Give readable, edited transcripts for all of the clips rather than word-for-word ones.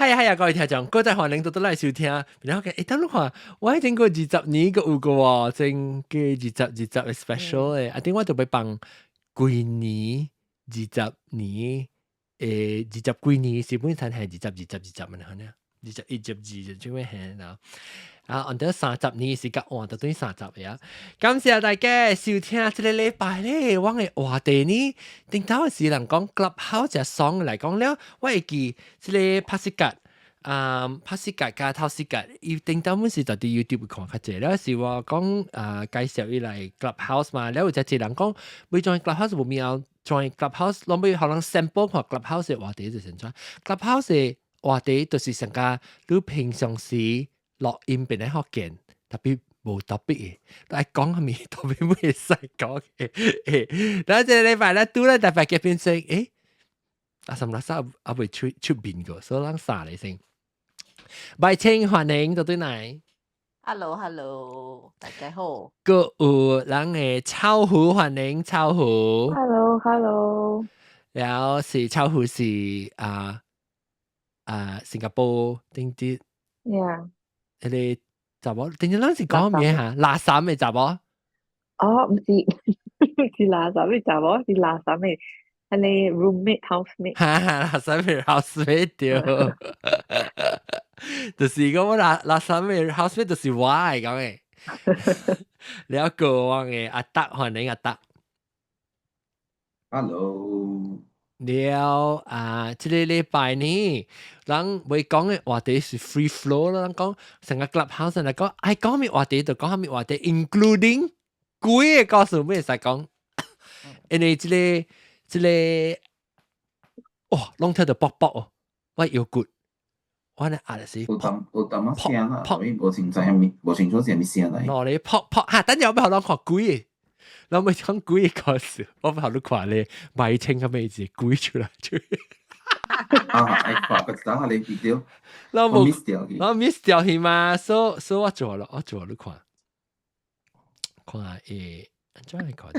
呀，各位聽眾，各位歡迎到來收聽。然後嘅，等你看，我經過20年個有個喎，正嘅20嘅 special 嘅，定我就要放幾年20年20幾年，基本上係20蚊可能，21就咩係啦。啊，按到30年時間換到對30呀。感謝大家收聽這個禮拜咧，我嘅話題呢，頂到是人講 Clubhouse 隻 song 嚟講了，我會記這個拍攝格，拍攝格加透視格，要頂到每時就啲 YouTube 看較濟了，是話講介紹伊來 Clubhouse 嘛，แล้ว就係人講未 join Clubhouse 冇咩join Clubhouse，攞咩可能 sample 看 Clubhouse 嘅話題就成咗 ，Clubhouse 嘅話題就是成家你平常時。錄音變得好見，特別冇特別嘅，但係講係咪特別冇嘢使講嘅？但係這個禮拜咧，都咧特別嘅變成，阿什拉沙阿會出面個，所以讓沙嚟先。拜清歡迎到對嚟 ，Hello，大家好。個有人嘅超虎歡迎超虎 ，Hello，然後是超虎是新加坡定啲 ，yeah。你查某，定陣嗰時講咩嚇？垃圾咪查某？哦，唔是，是垃圾咪查某，是垃圾咪係你 roommate housemate。垃圾咪 housemate 掉，就是講我垃圾咪 housemate 就是我嚟講嘅。了個我嘅阿德歡迎阿德。Hello。了這個禮拜呢，人會講嘅話題是 free flow 啦，人講成個 clubhouse 嚟講，愛講咩話題就講咩話題 ，including 鬼嘅告訴咩使講，因為這個哦，攏睇到卜卜哦，我有骨，我呢壓是有淡仔聲啦，所以無清楚係咩聲嚟。攞你卜卜嚇，等陣我俾人講鬼嘅。เราไม่ต้องกุยก่อนสิเพราะเขาลูกขวาเลยใบเช่งก็ไม่สิกุย出來ไอ้ขวาก็จะหาเลยวิดีโอเรา miss 掉佢嘛 so 我做了ลูกขวา看怎樣看到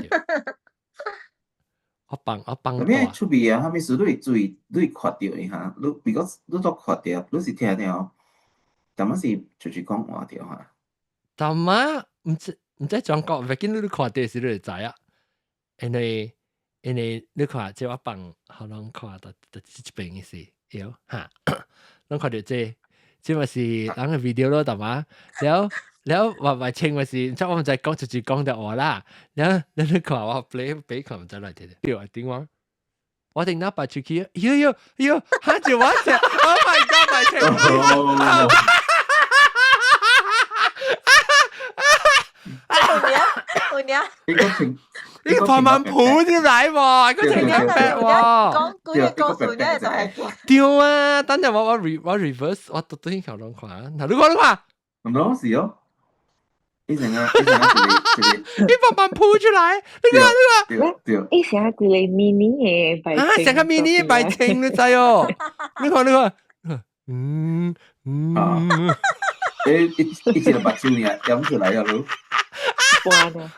我幫咩出邊啊？係咪是你看到嘅嚇？你如果你都看到，你是聽到，但係是就是講話掉嚇。但係唔知講講，畢竟你看到時你就知啊。因為你看即我幫可能看到這邊嘅事，有嚇，你看到這咪是人嘅 video 咯，係嘛？แล้ว話清咪是，即係我唔再講直接講就話啦。然後你看我 play 俾佢唔再嚟聽，對啊點講？我定拿把出去，喲，嚇住我隻 ，Oh my God， 咪清！呢個慢慢盤點嚟喎？嗰條嘢白喎。講古嘅告訴咧就係屌啊！等陣我 reverse，我讀到呢條兩款。嗱，你講。咁多事哦。一陣啊，你慢慢鋪出嚟。呢個。一成係你 mini 嘅擺清。成個 mini 嘅擺清你知哦。你看。一隻白酒呢，飲出嚟啊，佬。哇呢，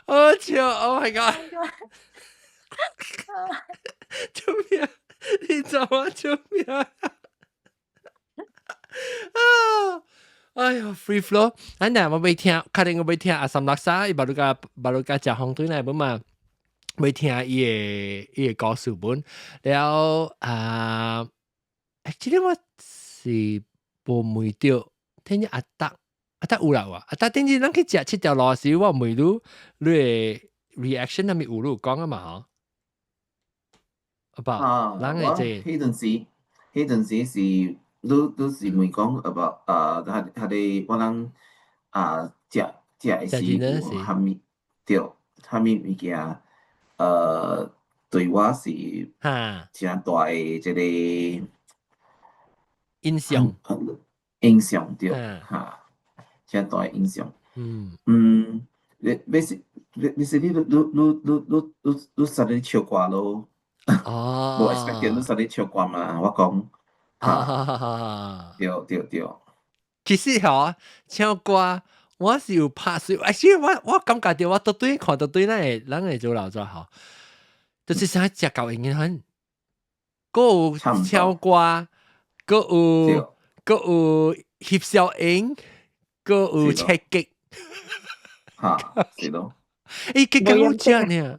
好笑 ，Oh my God！ 救命！你找我救命！哎呦 ，free flow！ 安娜我未聽，確定我未聽阿三六三，伊巴魯加食紅對嚟本嘛，未聽伊個故事本，了actually 我是無梅掉，聽日阿德有啦喎，阿德頂日咱去食7條螺絲，我梅魯你嘅 reaction 係咪有路講啊嘛？嗬，阿爸，咱嘅即迄陣時是你是問講about佢哋我人食嘅時有蝦米對蝦米物件對我是真大嘅一個印象對嚇。真大影響。你實你唱歌咯？冇 expect 你實你唱歌嘛？我講對。其實嗬，唱歌我是有拍攝，其實我感覺到我到對看到對咱會做老早嗬。就是啥食夠型嘅很，個有差唔多超歌，個有對翕小影，個有是咯切激，嚇是咯。誒，結果好食呢，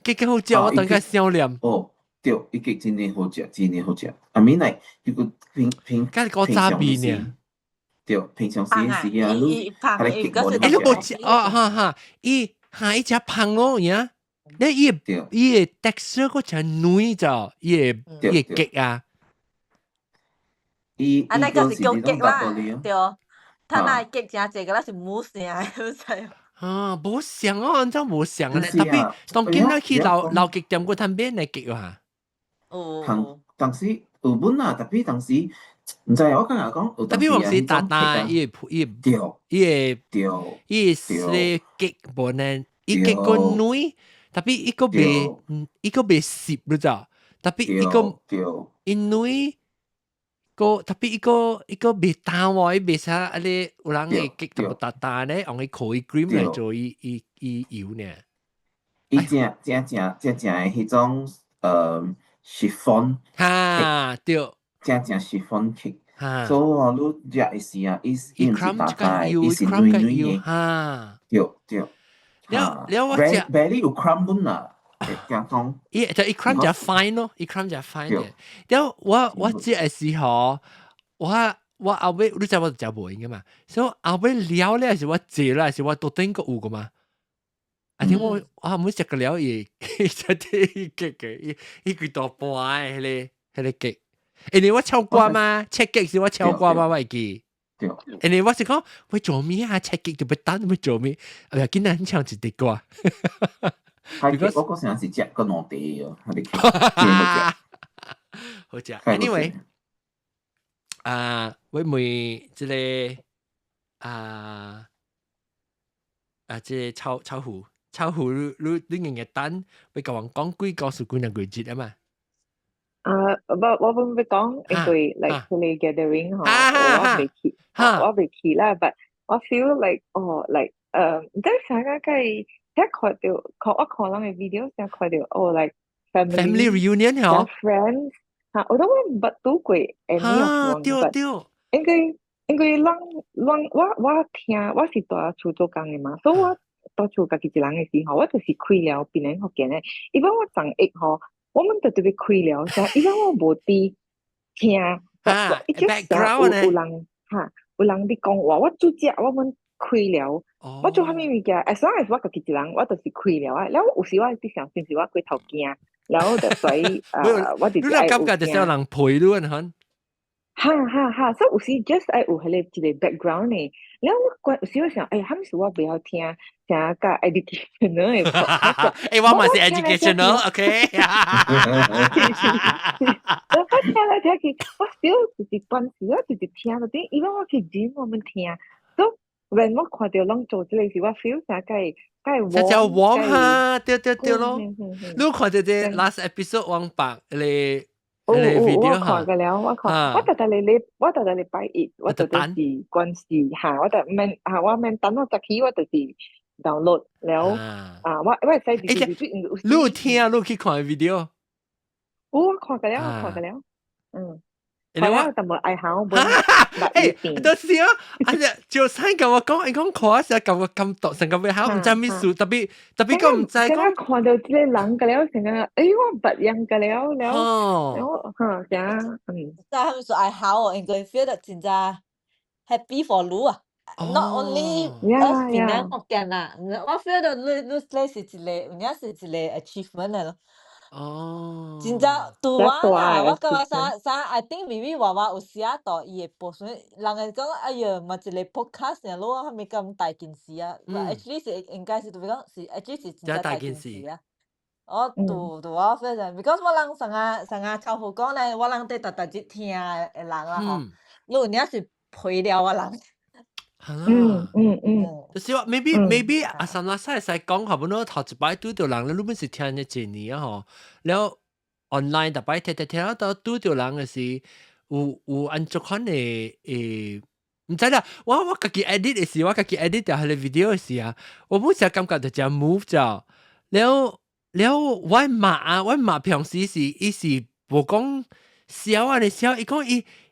結果好食，我等下想念。哦，對，伊個真係好食，真係好食。I mean like，如果梗係個炸面呢？對，平常時胖啊，時啊，你胖係極無嗰時誒，你冇食食哦，哈，伊只胖咯，呀，你對伊 texture 嗰只軟就，伊激啊，啊，那個是叫激啦，對對，他那激真濟個那是冇聲，唔知。啊，冇想哦，按照冇想咧，就是特別啊當見到去不要老極店嗰攤邊嚟激啊，當時有本啊，特別當時唔知我剛才講，有特別往時大大，對伊對是激本咧，伊激個軟，特別伊個未濕咗咋，特別伊個因軟。個特別一個未打喎，伊未啥啊咧，有人會激淡薄淡咧，用伊烤伊 cream 嚟做伊油呢。伊正嘅迄種chiffon 哈，對，正 chiffon cake，哈，所以我你食嘅時啊，伊唔是大大，伊是軟軟嘅，哈。對，了我食，very 有 crumb 本啊，講講，伊就伊 crumb 就 fine 咯，伊 crumb 就 fine 嘅。了我食嘅時候，我後尾你知我就無應噶嘛，所以後尾了咧是我食啦，是我都頂個有噶嘛。啊！點我後尾食個了嘢，真係激嘅，伊幾多半嘅，迄個激。你我超過嘛？切激是我超過嘛？我記。你我是講會做咩啊？切激就不單會做咩？哎呀，今日很長一啲歌。Because 我嗰陣時食個兩地哦，係你好食。Anyway，會唔會即個即個炒糊你日日等，會甲人講幾個數幾兩個節啊嘛？我唔會講，因為 like 佢哋 gathering 我未去啦，but 我 feel like 唔知成日計。睇看到，我看人嘅 video，成日看到like family reunion 嗬 ，friends 嚇，我都冇到過 any of them，對，因為我聽我是在厝做工嘅嘛，所以我在厝家己一人嘅時候，我就是開了別人福建嘅，一般我長一嗬，我們就特別開了，一般我無啲聽，background 咧，有人啲講話，我做只我們開了。我做蝦米物件？as long as 我家己一人，我就是開了啊。然後有時我啲上算是我過頭驚，然後就所以我就你感覺就是有人陪你啊，嚇。所以有時 just 愛有迄個一個 background 呢。然後我有時我想，蝦米事我不要聽，想個 educational 嘅。我嘛是 educational，OK。我聽來聽去，我少就是關事，我就是聽嗰啲，因為我去剪我們聽，都。when 我看到人做這個事，我 feel 成個叫王哈，對咯。你看到這 last episode 王白你 video 哈？我看了，我特特禮拜一，我特特是關事嚇，我等我集起，我就是 download 了我使你有聽你去看 video？我看個了，你話但冇愛好本，到時啊，就使咁我講，講看時咁我咁讀成咁樣，唔知咩事，特別個唔知講。看到啲人嘅了，成個我不樣嘅了，但係說愛好哦，應該 feel 得真係 happy for you 啊。Not only us 邊人福建啊，我 feel 到你是一個，有影是一個 achievement 嚟咯。真正對我啦，我感覺啥 I think maybe 娃娃有時啊，到伊會播出，人哋講哎呀，咪一個 podcast 嚟咯，係咪咁大件事啊？actually 是應該是對講是 actually 是真大件事啊！我對我非常 because 我人成日靠好講咧，我人對特日聽嘅人啦嗬，如果你是陪了我人。就是話 maybe 阿三拉西講下本來頭一擺拄到人咧，你本是聽一幾年啊嗬，แล้ว online 特擺聽到拄到人嘅時，有按照款嘅唔知啦，我家己 edit 嘅時，我家己 edit 掉佢嘅 video 嘅時啊，我本時感覺就只 move 咗，แล้ว了我媽平時是無講笑啊，你笑，伊講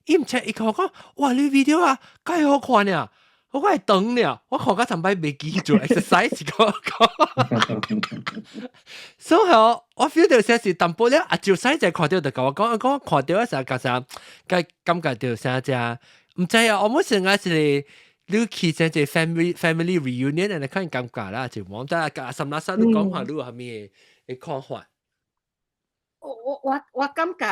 伊唔切，伊講哇，你 video 啊，介好看呀，我係等了，我看到參拜未記住 exercise 講，所以我 feel 到些是淡薄了，啊，就使就看到就甲我講看到嘅時候，其實感覺到啥只，唔知啊，我冇成日是你去成隻 family reunion，你看感覺啦，就冇得甲什麼事你講下你係咩嘅看法？我感覺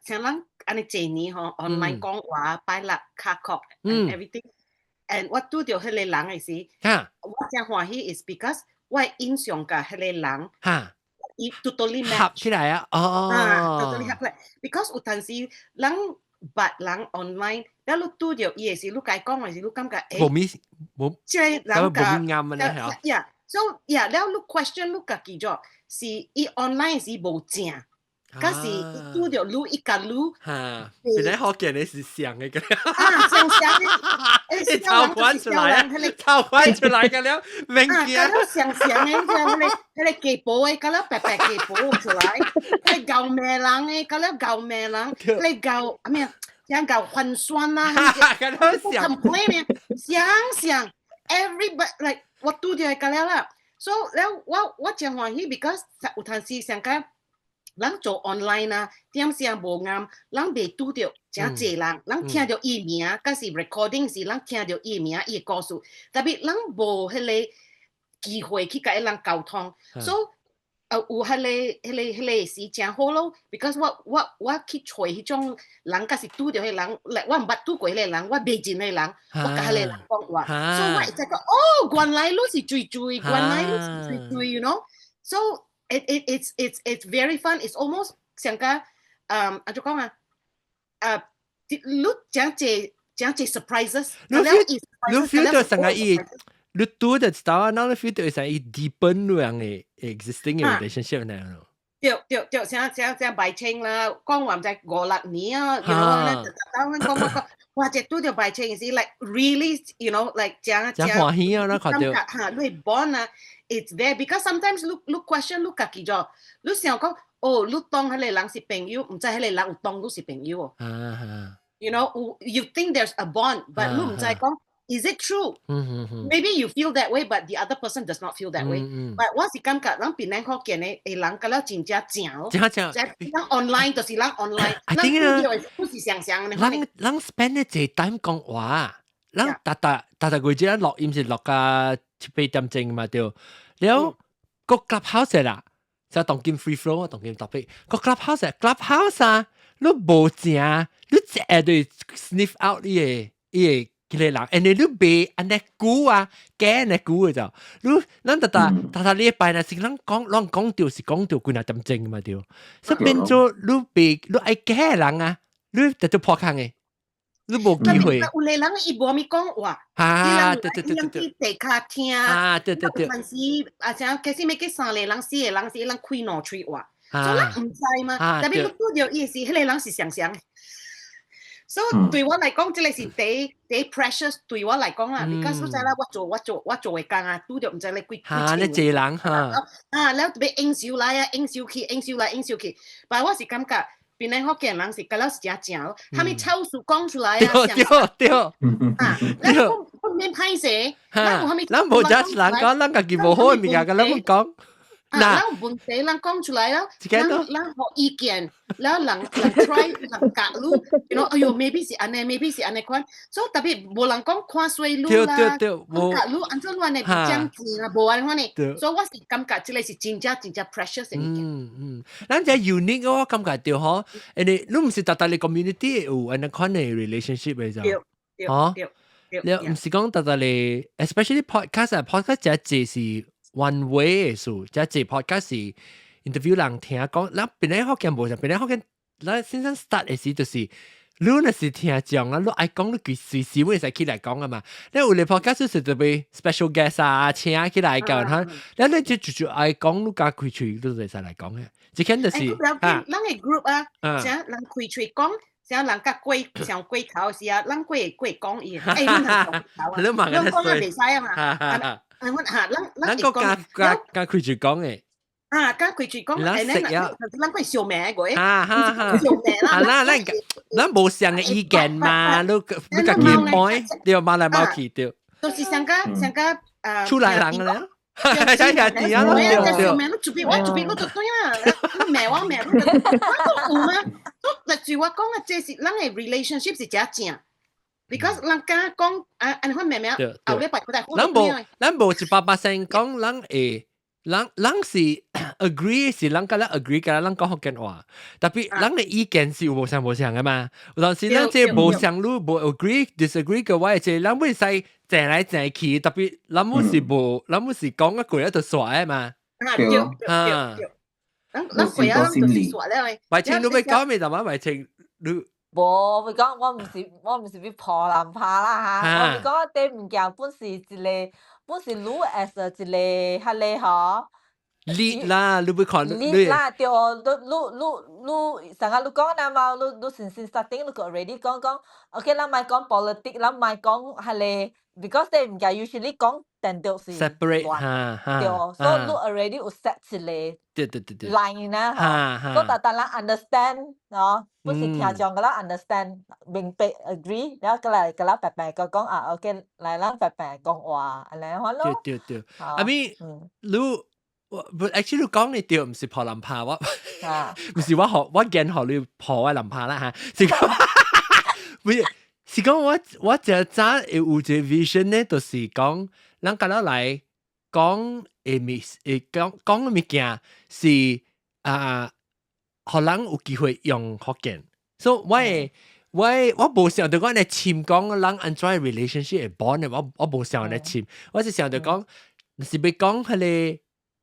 像咱安尼一年吼 online 講話擺落卡殼 and everything，and 我拄到迄個人嘅時，我真歡喜 is because 我印象甲迄個人，伊 totally match 合起來啊，totally 合起來 ，because 有陣時人捌人 online，了你拄到伊嘅時，你甲伊講嘅時，你感覺冇即係人甲啱啊，呀，so 呀，了你 question 你家己咗，是伊 online 是無正。嗰時伊拄到愈一甲愈，原來好見你是像嘅，像嘅，頭款出來，頭款出來嘅了，明嘅，嗰個像嘅，嗰個雞煲嘅，嗰個白白雞煲出來，嗰個舊咩人嘅，嗰個舊咩人，嗰個舊咩啊，像舊混酸啦，嗰個像 complain 像 everybody like 我拄到嘅啦 ，so 了我真歡喜 because 有陣時上個。人做 online 啊，點時無啱，人未拄到真濟人，人聽到伊名，嗰時 recording 時，人聽到伊名，伊故事，特別人無迄個機會去甲伊人溝通，所以有迄個時真好咯。because 我去找迄種人，嗰時拄到迄人，我唔捌拄過迄個人，我未見迄個人，我甲迄個人講話，所以我會知講，哦，原來你是追，原來你是追 ，you know，so It's very fun. It's almost 像個就講你講這 surprises。你 feel 到成個伊，你拄得到啊，然後你 feel 到成伊 deepen 兩個 existing 嘅 relationship 那樣咯。對，像拜清啦，講話唔知5-6年啊，然後咧，講，哇！這拄到拜清是 like really you know like 真歡喜啊，你看到你 born 啊。It's there because sometimes 你 question 你家己咗，你想講哦，你當迄個人是朋友，唔知迄個人有當你是朋友哦。You know, you think there's a bond, but 你唔知講 is it true? Maybe you feel that way, but the other person does not feel that way. But 我是感覺人邊人可見嘅人，咁樣真正正，人 online 就是人 online，人不是想嘅。人 spend 一隻 time 講話，人大個隻錄音是錄個7-8點鐘嘛對。了個 clubhouse 啦，就當見 free flow 當見 topic 個 clubhouse 啊，你無正，你只係對 sniff out 伊個人，而你別安尼估啊，假安尼估嘅就，咱大禮拜呢是咱講掉是講掉幾多點鐘嘛對，所以變咗你愛假人啊，你就破坑嘅。你冇機會。有個人伊無咪講話，伊去地卡聽，有陣時像其實咪幾3個人、4個人是人開腦吹話，所以咱唔知嘛。特別你拄到伊是，迄個人是想。所以對我嚟講，即個是第 precious 對我嚟講啦。because 你知啦，我做嘅工啊，拄到唔知你幾你濟人แล้ว特別應酬來啊，應酬去，但我是感覺。邊個福建人是嗰陣時真正，他們超數講出來啊！對，然後我免歹勢，咱無 judge 人講，咱家己無好嘅物件，咁咱講。咱有問題，咱講出來啦，咱學意見，然後人 try 人教你，哎呦 ，maybe 是安尼款，所以特別無人講看衰你啦，教你按照你安尼講錢啊，無安尼款呢，所以我是感覺這個是真正 precious 嘅物件。咱只 unique 我感覺到嗬，你唔是特你 community 有安尼款嘅 relationship 嘅就，你唔是講特你 ，especially podcast 只是。one way 嘅事，即係 podcast 是 interview 人聽講，嗱邊啲學嘅無就邊啲學嘅，嗱先生 start 嘅時就是，你那是聽講啦，你愛講你佢隨時會使起來講啊嘛，你有啲 podcast 是特別 special guest 啊，請起來講嚇，嗱你就愛講你加開嘴，你就使嚟講嘅，即係就是啊，咱嘅 group 啊，像人開嘴講。像人甲上過頭時啊，人過講伊，你講講袂使啊嘛。咱個加開住講誒。加佢住講，咱佢笑名個，笑名啦，咱無相嘅意見嘛，你個見point，對，貓來貓去對，就是上家出來人嘅咧，係啊，對啊，對，笑名你做邊我就對啦，名我，我有咩？例如我講嘅，這是咱嘅 relationship 是真正。because 人家講安款名後禮拜佢哋咱無100%講咱會。咱是 agree 是咱甲咱 agree 甲咱講福建話，特別咱嘅意見是有無相嘅嘛。有陣時咱即係無相，你無 agree disagree 嘅話，即係咱會使正來正去，特別咱唔是無，咱唔是講一句喺度耍嘅嘛。對，咱會啊，就是耍咧。懷清你咪講咩？就話懷清你。無，咪講我唔是要破人怕啦嚇，我咪講啲物件本是一個。本是如 as 一個迄個吼，你啦，你要看你啦，對，你上下你講啦嘛，你先 starting 你個 already 講 ，OK， 咱咪講 politics， 咱咪講迄個 ，because 啲物件 usually 講定著是 separate， 對，所以你 already 有 set 一個 line 啦，嚇，所以大家 understand，喏，本是聽眾個啦 understand，明白 agree，然後個來白白講啊 ，OK， 來咱白白講話，安尼好咯。對，I mean，你actually 你講嘅對，唔是破人怕我，唔是我驚學你破我人怕啦嚇，是講，唔是講我就早會有一個 vision 咧，就是講，咱今日來講講嘅物件是互人有機會用福建，所以我無想到講嚟簽講人安怎 relationship 會 bond 嘅，我無想嚟簽，我是想到講，是要講迄個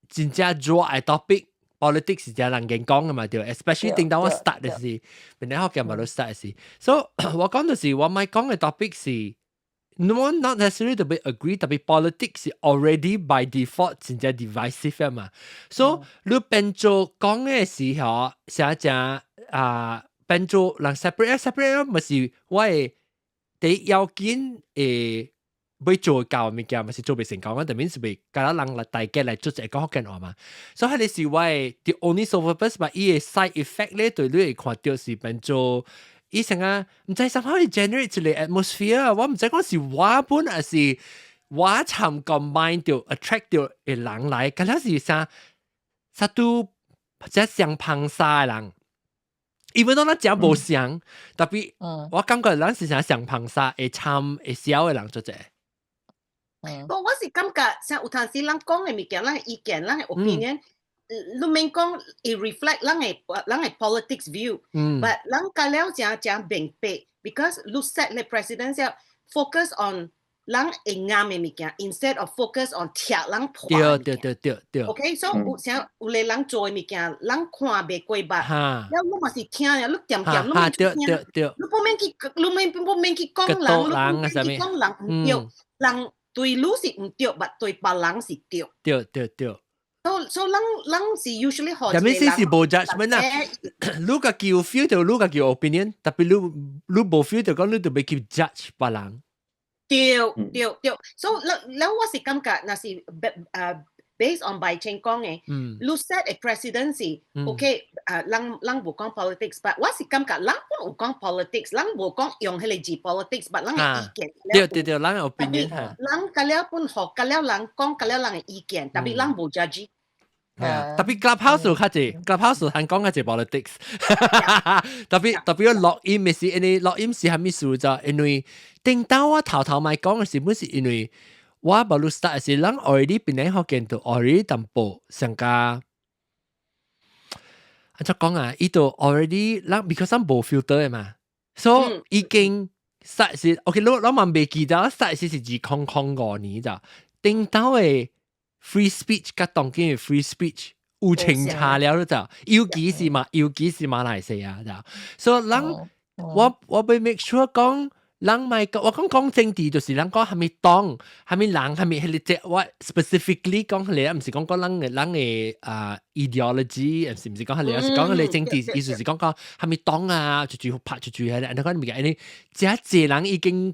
真正 draw 嘅 topic。politics 是真人講嘅嘛，對 ，especially 等到我 start 嘅時，本來學嘅嘛都 start 嘅時，所以我講就是我咪講嘅 topic 是 not necessarily 特別 agree， 特別 politics 是 already by default 真正 divisive 嘅嘛，所以你變做講嘅時候，成正變做人 separate 咪是我嘅第一要件誒。要做教物件，咪是做未成功，我特別是為教人來大家來做一個福建話嘛。所以係是我嘅 the only sole purpose， but 伊嘅 side effect 咧，對你會看到是變做伊成啊，唔知 somehow 會 generate 一個 atmosphere， 我唔知講是我本還是我參 combine 到 attract 到嘅人來，咁樣是啥都即係相碰沙嘅人。even though 咱講無相，特別我感覺咱是啥相碰沙會參會少嘅人做者。我是感覺像有陣時咱講嘅物件，咱嘅意見，咱嘅 opinion，你免講會 reflect 咱嘅 politics view，but 咱講了真明白 ，because 你 set 嘅 presidential focus on 咱會啱嘅物件 ，instead of focus on 踢咱破嘅。對。OK， 所以有時有個人做嘅物件，咱看袂過目，了你嘛是聽嘅，你點你咪聽，你不免去講人，你不免去講人唔對，人。對你是唔對，但對別人是對。對。所以人是 usually 學。但係是無 judgment 啊，你個叫 feel 到，你個叫 opinion， 特別你無 feel 到講，你就要叫 judge 別人。對。所以我是感覺，那是based on 白青講嘅，你 set a presidency，OK， 人無講 politics，but 我是感覺人本有講 politics， 人無講用迄個字 politics，but 人嘅意見。對，人嘅 opinion 嚇。人甲了本學甲了人講甲了人嘅意見，特別人無 judge。特別 clubhouse 較濟 ，clubhouse 係講較濟 politics。特別錄音嘅時，因為錄音是係咩事就因為頂到我頭咪講嘅時，本是因為。我冇錄 start 是人 already 變嚟學見到 already 淡薄上加，我就講啊，依度 already 人 because 咱冇 filter 嘅嘛，所以已經 start 是 OK， 我問未記得 start 是2,005年咋，頂到嘅 free speech 甲當今嘅 free speech 有清差了咋，尤其是馬來西亞咋，所以人我被 make sure 講。人咪我講政治就是人講係咪黨係咪人係咪係只我 specifically 講係你唔是講人嘅ideology， 唔是講係你，是講你政治意思是講係咪黨啊，住拍住係你講物件，你只人已經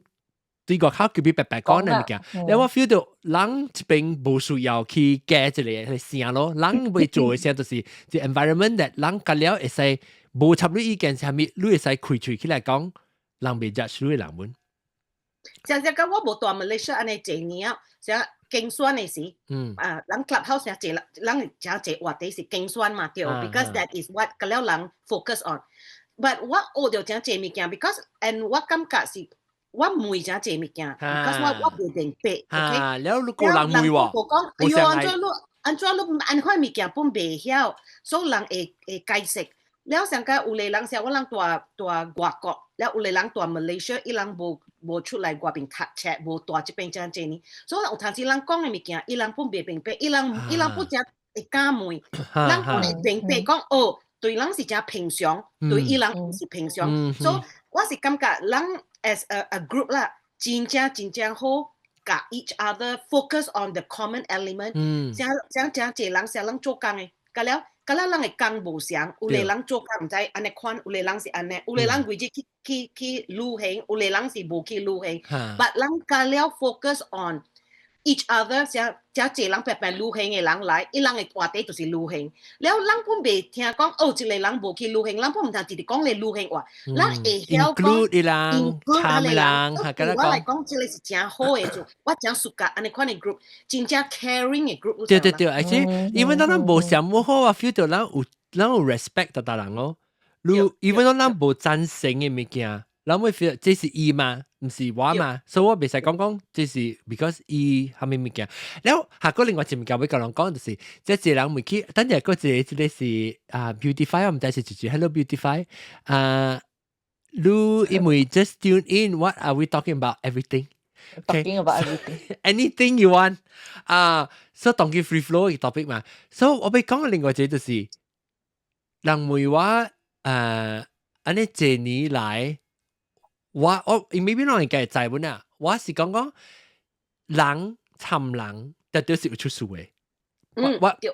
對個口叫別白白講嘅物件，你我 feel 到人這邊無需要去加一個去聲咯，人會做嘅聲就是the environment that 人隔了會使無插你意見係咪，你會使開嘴起來講，人袂 judge 你人文。像講我無大 Malaysia 安尼幾年啊，像競選嘅時，人 clubhouse 成幾人成幾話題是競選嘛對 ，because that is what 隔了人 focus on。But 我學到成幾物件 ，because and 我感覺是。我唔真濟物件 ，because 我袂明白 ，OK。แล้วลูก個人唔話，講，哎呦，安怎你安款物件本袂曉，所以人會解釋。了上個有個人像我人大外國，了有個人大 Malaysia， 伊人無出來外邊讀冊，無大這邊真濟呢。所以有陣時人講嘅物件，伊人本袂明白，伊人本真會敢問，人本會明白講哦，對人是真平常，對伊人唔是平常，所以我是感覺人。As a group 啦，真正好，甲 each other focus on the common element。像這人是人做工嘅，甲了人嘅工無相，有個人做工唔知安尼款，有個人是安尼，有個人為咗去旅行，有個人是無去旅行。But 人甲了 focus on each other，像這人白白旅行嘅人來，伊人嘅話題就是旅行。了人本袂聽講，哦，一個人無去旅行，人本唔通直直講你旅行話，人會曉講 include 他們人，我來講，這個是真好嘅做，我真熟噶，安尼款嘅 group， 真正 caring 嘅 group。對，而且因為咱無想冇好啊 ，feel 到咱有 respect 到大人咯。因為咱無贊成嘅物件，咱會 feel 這是伊嘛。唔是我嘛，所以我袂使講，這是 because 伊係咪物件。然後下個另外一物件會甲人講，就是即係人會去，等陣個一個是Beautify， 我唔知是住 Hello Beautify， 你因為 just tune in，what are we talking about everything？ Talking about everything. Anything you want， so 當佢 free flow 嘅 topic 嘛，所以我被講嘅另外一個就是人會話安尼這年來。我 maybe 我係計在本啊，我是講人參人，但都是有出事嘅。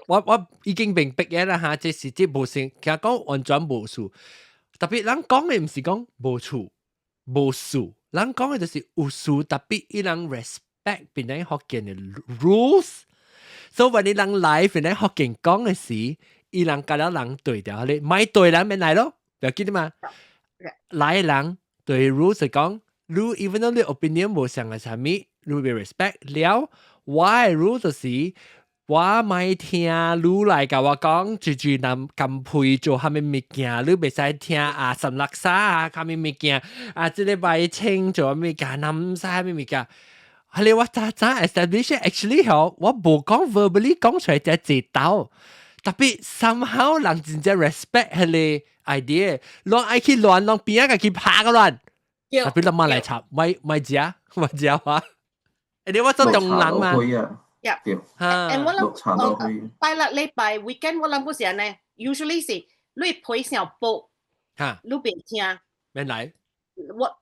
我已經明白嘅啦嚇，這是即無成，其實講完全無事。特別人講嘅唔是講無處無事，人講嘅就是有事，特別伊人 respect 邊啲學見嘅 rules。所以話你人來邊啲學見講嘅時，伊人教了人對掉你，咪對人咪嚟咯，唔要記得嘛，來人。對 rules 嚟講，你 even though 你 opinion 無相嘅係咪，你會 respect 了。我嘅 rule 就是我咪聽你嚟甲我講，住南咁配做蝦米物件，你袂使聽啊神垃圾啊蝦米物件啊，即禮拜清做咩件，南沙蝦米物件。係你我早 establish actually 嗬，我無講 verbally 講出來就知道，特別 somehow 人真正 respect 係你。idea， 攏愛去亂，攏邊個去拍個亂，特別攏馬來插，咪食話，你我做動人嘛，and 我諗拜六禮拜 weekend 我諗嗰時呢 ，usually 是你配上報，你別聽，咩嚟？我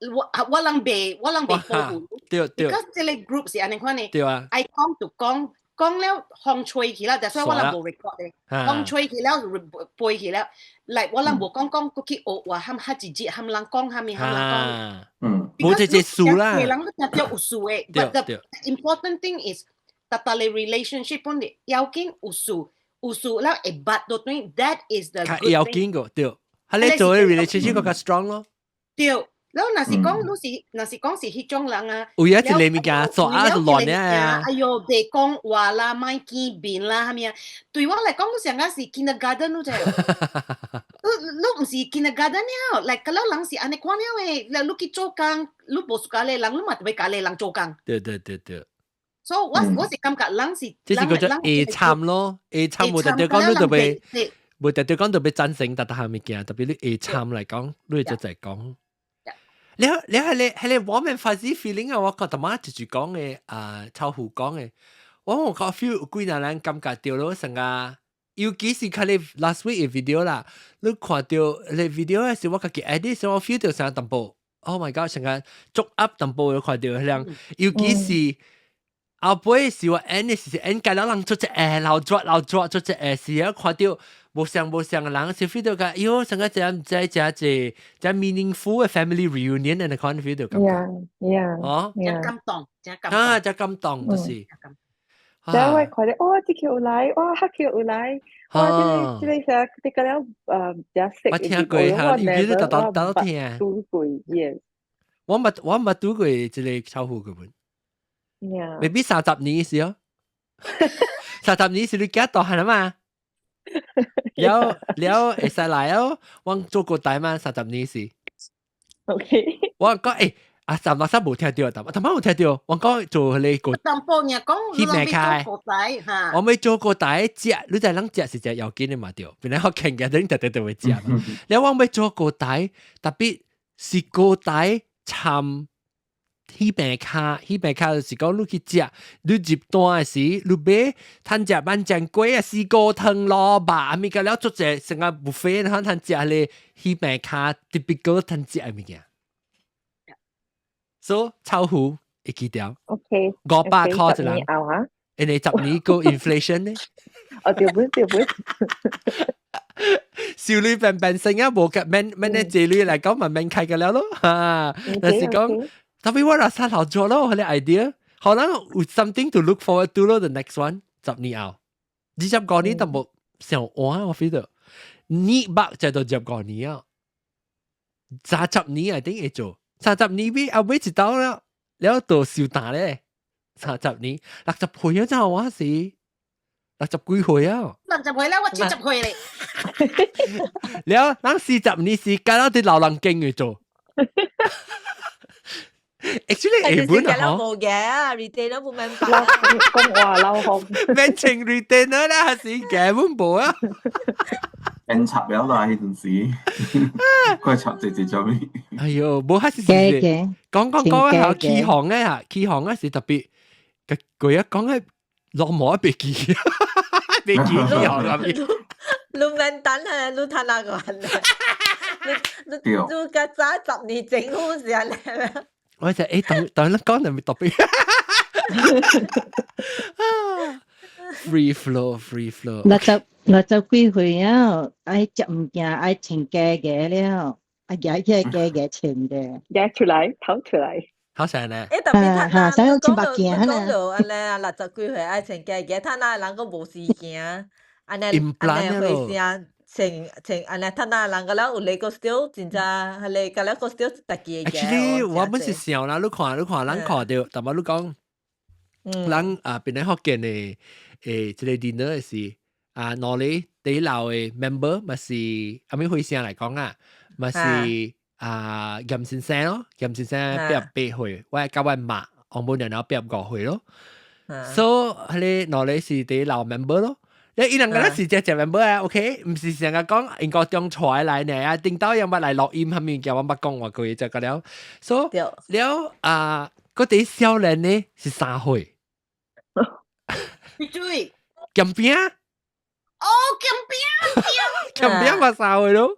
諗別報，對，而家這類 group 是安尼款呢，對啊，愛講就講。講了風吹起啦，但所以我人冇 record 嘅。風吹起了，背起了，嚟我人冇講過去學話，喊黑字字，喊人講，喊人講。冇這些數啦。人都就有數嘅。But the important thing is，但係 relationship 本嚟要緊有數啦，會bắt到對 ，that is the good thing。要緊個對，係你做嘅 relationship 更加 strong 咯。對。แล้วน่าสิก้องรู้สิน่าสิก้องสิฮิจงหลังอ่ะอุ้ยจะเลยมีการสอนหลอนเนี่ย哎呦เด็กก้องว่าละไม่กินบินละฮะเนี่ย對我嚟講都成日是 kindergarten 咯，就你唔是 kindergarten เนี่ย嚟個人是安尼講咧，你去做工，你冇事教你人，你咪會教你人做工。對。所以我是感覺人是，即係嗰種 A 參咯 ，A 參冇特別講都特別，冇特別講特別贊成，但係咪嘅特別你 A 參嚟講，你就係講。你係我們發啲 feeling 啊！我覺得媽就講嘅臭狐講嘅，我覺 feel 幾難人感覺到咯，成個尤其是睇你 last week 嘅 video 啦，你看到你 video 嘅時候，我自己 edit 時候我 feel 到成個淡薄 ，Oh my god！成個捉 up 淡薄，我看到係尤其是後背嘅時候 ，end 嘅時候 end 計咗人做只流抓做只時，我看到。無相嘅人，是 feel 到個，喲，成個只 meaningful 嘅 family reunion 嘅可能 feel 到感覺。哦，真感動，真感動，就是。但係佢哋啲橋有來，黑橋有來，這裡成啲個了真識。我聽過嚇，你記得到聽。讀過 ，yes。我冇讀過這個炒戶嘅本。maybe 30年時哦，30年時你記得到係嘛？了會使來哦，我做過大嘛30年時。OK。我講站落山冇聽到，但冇聽到。我講做你個。淡薄嘢講，你未做過底嚇。我未做過底食，你就係諗食是隻有見嘅嘛掉。本來我傾嘅都特會食嘛。你我未做過底，特別是過底參。迄邊卡就是講你去食，你入單時，你買攤食萬將龜啊、絲糕湯咯吧，咪個了做隻成個 buffet，然後攤食咧，迄邊卡 typical 攤食嘅物件。所以炒戶會記掉。OK。500塊一人。你10年個 inflation 呢？對本。少女笨性啊，無嘅免咧借女嚟講，咪免開嘅了咯嚇。但是講。特別我rasa好做咯，佢哋 idea，可能有 something to look forward to 咯。The next one 10年後，20個年都冇上岸，我 feel 到200就到10個年啊，30年一定會做，30年尾後尾知道了，了到少大咧，30年60歲啊，真係話是60幾歲啊，60歲啦，我70歲咧，了，咱40年時間到啲老人經去做。Actually， 日本啊，冇嘅 ，retainer 冇明白。講話撈紅，變成 retainer 啦，是嘅，本冇啊。變插了啦，嗰陣時，佢插直做咩？哎呦，冇係是講下起航咧嚇，起航咧是特別佢一講咧落毛一別記，別記起航入面。你明等啊，你睇那個人咧，你個10年整好時啊咧。我就當你講就咪特別，free flow。60幾歲啊，愛食物件愛穿嘅了，夾錢嘅，夾出來，掏出來。掏出來咧。特別睇講到60幾歲愛穿嘅，睇那人個無時間，安尼回聲。成安尼，睇那人個了有你個 still 真真係你個了個 still 特別嘅。Actually，我本是想啦，你看，咱看到，但係你講，咱邊啲福建嘅即個 dinner 是攞你第樓嘅 member，咪是阿咪回聲嚟講啊，咪是嚴先生咯，嚴先生8歲，我教我媽，我冇人有8歲咯，所以你攞你是第樓 member 咯。伊兩個咧是隻 member 啊 ，OK， 唔是成日講英國中出來呢啊，頂到有乜嚟錄音，係咪叫我乜講話句就個了，所以了嗰啲少年呢是3歲，對，camp邊啊，camp邊咪3歲咯，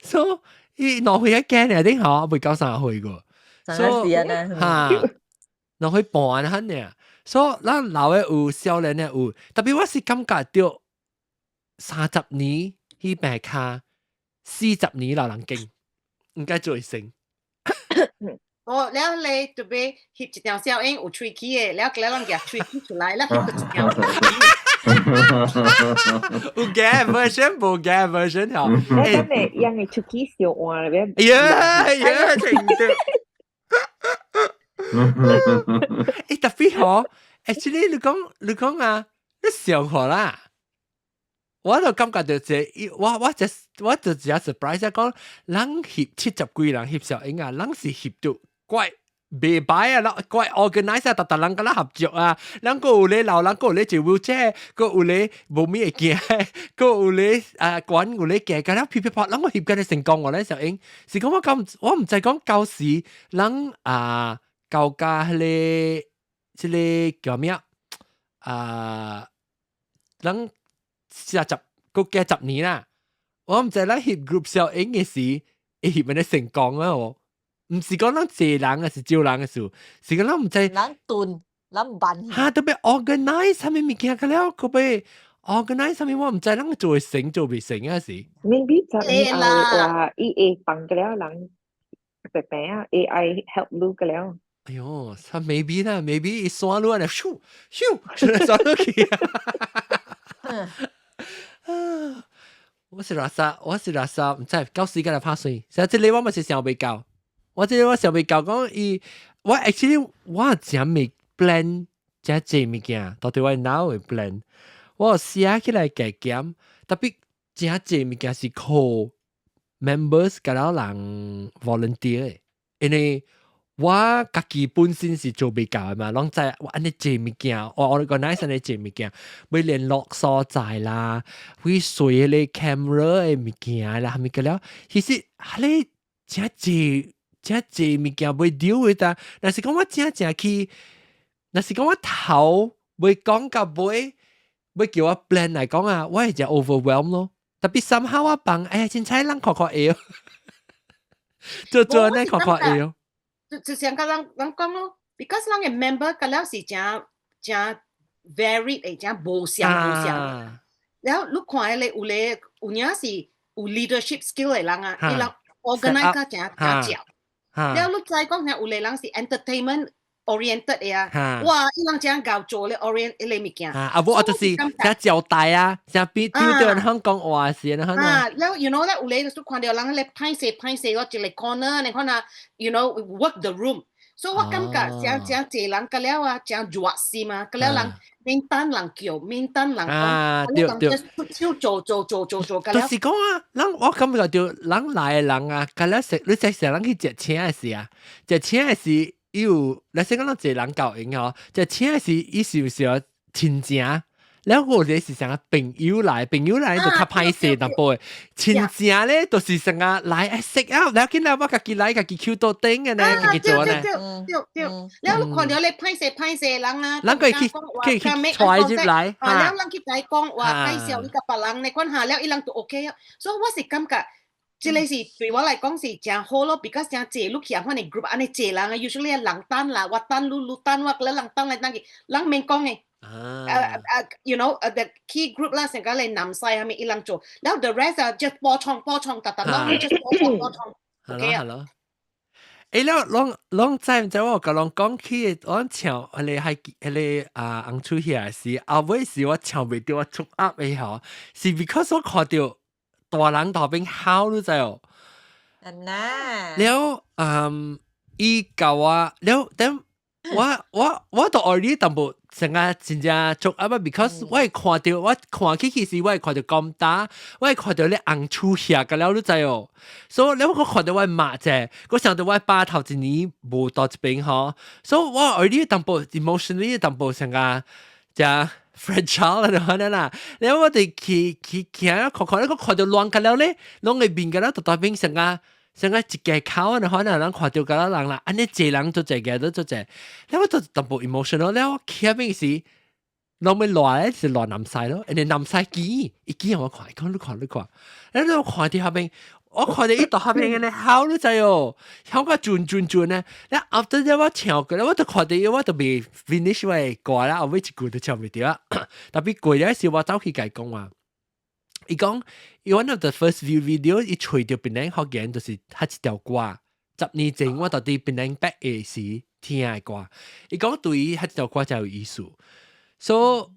所以攞去一間嚟啲嚇，未夠3歲個，所以嚇攞去半肯呢。所以咱老嘅有，少年嘅有，特別我是感覺到30年迄邊卡，40年老人經，應該最成。哦，了你特別翕一條小影有喙齒嘅，了佢啷夾喙齒出來啦，翕一條。有嘅 version，冇嘅 version 嚇。你真係讓你喙齒小換入邊。呀，程度。特別好。Actually， 你講啊，你笑話啦，我就感覺到我就只 surprise 講，人翕70幾人翕小影啊，人是翕到怪袂歹啊，怪 organize 啊，特人跟咱合作啊，人個有咧老人，個有咧做 wheelchair，個有咧無咩會行，個有咧管有咧行，咁樣噼噼啪，人我翕緊成功我咧小影，是講我唔知講舊時人舊家迄個。即個叫咩人40個幾10年啦，我唔知咱翕 group 小影嘅時，會翕得成功啊！唔是講咱濟人啊，是少人嘅事，是講咱唔知。人頓，人慢。嚇，特別 organize 係咪物件嘅了，可別 organize 上面我唔知啷个做會成做未成啊是。maybe 就誒你話 EA 幫嘅了，人白白啊 AI help 你嘅了。哎呦，他 maybe 啦 ，maybe 一刷落嚟，咻咻，刷落去啊！我是垃圾，唔知夠時間嚟拍水。實際你我咪是想未夠，我想未夠講我 actually 我真未 plan 真濟物件，到底我 now 會 plan， 我寫起來計減，特別真濟物件是靠 members 嗰啲人 volunteer 嘅，因為我自己本身是做未夠嘛，攏知我安尼濟物件，我 organize 安尼濟物件，要聯絡所在啦，會隨咧 camera 嘅物件啦，係咪個了？其實係咧真濟物件會丟嘅ta，但是講我真去，但是講我頭會講到尾，會叫我 plan 嚟講啊，我係就 overwhelm 咯，特別 somehow 我幫，哎呀，真係人確會，做呢確會。就像個人講咯 ，because 人嘅 member 個了是真 varied 嘅，真無相。然後你看咧有影是有 leadership skill 嘅人啊，伊人 organize 個真少。然後你再講有啲人是 entertainment oriented 嘅啊，哇，伊人真搞做咧 orient 呢物件。啊，無就是像交代啊，像比丟到人香港話事啊，然後 you know 咧，有啲你看到人咧歹勢咯，一個 corner，你看啊 ，you know work the room。所以我感覺真濟人個了啊，真熱心啊，個了人面單人叫，面單人講，對，手做個了。就是講啊，人我感覺到人來嘅人啊，個了食，你食成人去食請嘅事啊，食請嘅事。有，你先講到這人教應哦，就請係伊是唔是有親情？然後我哋是成個朋友來就較歹勢淡薄嘅，親情咧就是成個來食啊，然後見到我家己來家己 Q 到頂嘅呢，家己做呢。對，然後你看到你歹勢人啊，人佢去揣入來，然後人去再講話介紹你個別人，你看下了，伊人都 OK 啊，所以我是感覺。即係是對我嚟講是真好咯 ，because 真濟碌起啊，我哋 group 安尼濟人啊 ，usually 人單啦，我單你單我，咧人單嚟單去，人免講嘅。you know the key group 啦，成個嚟南西係咪伊人做，然後 the rest 啊 just 播唱，噠just 播唱。係咯。誒，啷知唔知我甲啷講起，我唱迄個紅出遐是後尾是我唱袂到我出 up 嘅吼，是 because 我看到。大人頭邊烤都知哦，แล้ว伊教我แล้ว等我到後日淡薄成個真正足啊嘛 ，because 我係看到我看起其實我係看到咁大，我係看到咧紅出下個了都知哦，所以แล้ว我看到我媽啫，我想到我爸頭一年無到一邊嗬，所以我後日淡薄 emotionally 淡薄成個就。fragile 啦，可能啦。然後我哋去啊，看到亂嘅了咧，亂嘅邊嘅啦，就代表成個一個口啊，可能人看到嘅啦人啦，安尼濟人做濟嘅都做濟。然後我就淡薄 emotional，然後去嗰邊時，攞咪攞咧就攞南西咯，人哋南西見我看，你看，然後我看到下邊。我看到伊度下邊嘅咧，好都滯哦，好個轉咧，然後after that我唱過，我就看到我就未 finish 我歌啦，後尾一句都唱唔到啊。特別過咗時，我走去佢講話，伊講 one of the first view video，伊吹到邊個學人就是他一條歌，10年前我到底邊個 back 嘅時聽嘅歌，伊講對於他一條歌就有意思 ，so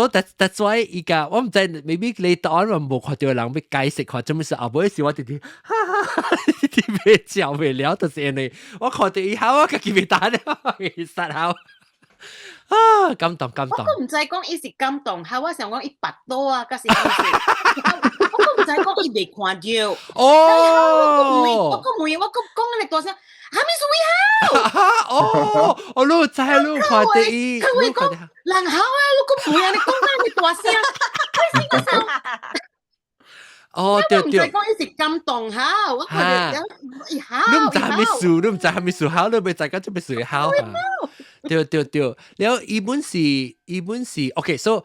that's why 依家我唔知 maybe later on 我冇看到人要解釋看，做咩事後尾時我哋啲未笑未了，就是因為我看到以後我自己未打了，其實好啊感動。我都唔知講伊是感動，後我想講伊白多啊，嗰時我都唔知講伊未看到。哦，我講你多聲。係咪屬於好？我都知你看到伊，佢會講人好啊，你個妹啊，你講緊你大聲，開心嗰首。哦，對，唔使講伊是感動好，我覺得好。你唔知係咪數好，你咪大家做咩數好啊？對，然後伊本是 OK，so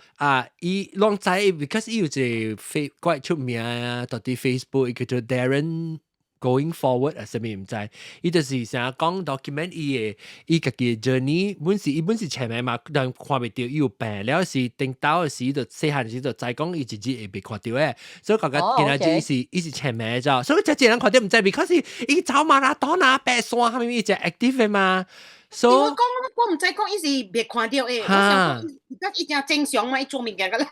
伊攏知 because 伊有一個怪出名啊，到啲 Facebook 叫做 Darren going forward 啊，什麼唔知，伊就是成日講 document 伊家己 journey，本是前面嘛，但看袂到伊有病，了是頂到時就細漢時就再講伊自己會被看到誒，所以覺得今日伊是前面啫，所以即係人看到唔知 ，because 伊走馬拉松啊，爬山係咪伊只 active 嘅嘛？所以我唔知講伊是別看到誒，我想講伊正正常嘛，伊做物件個啦。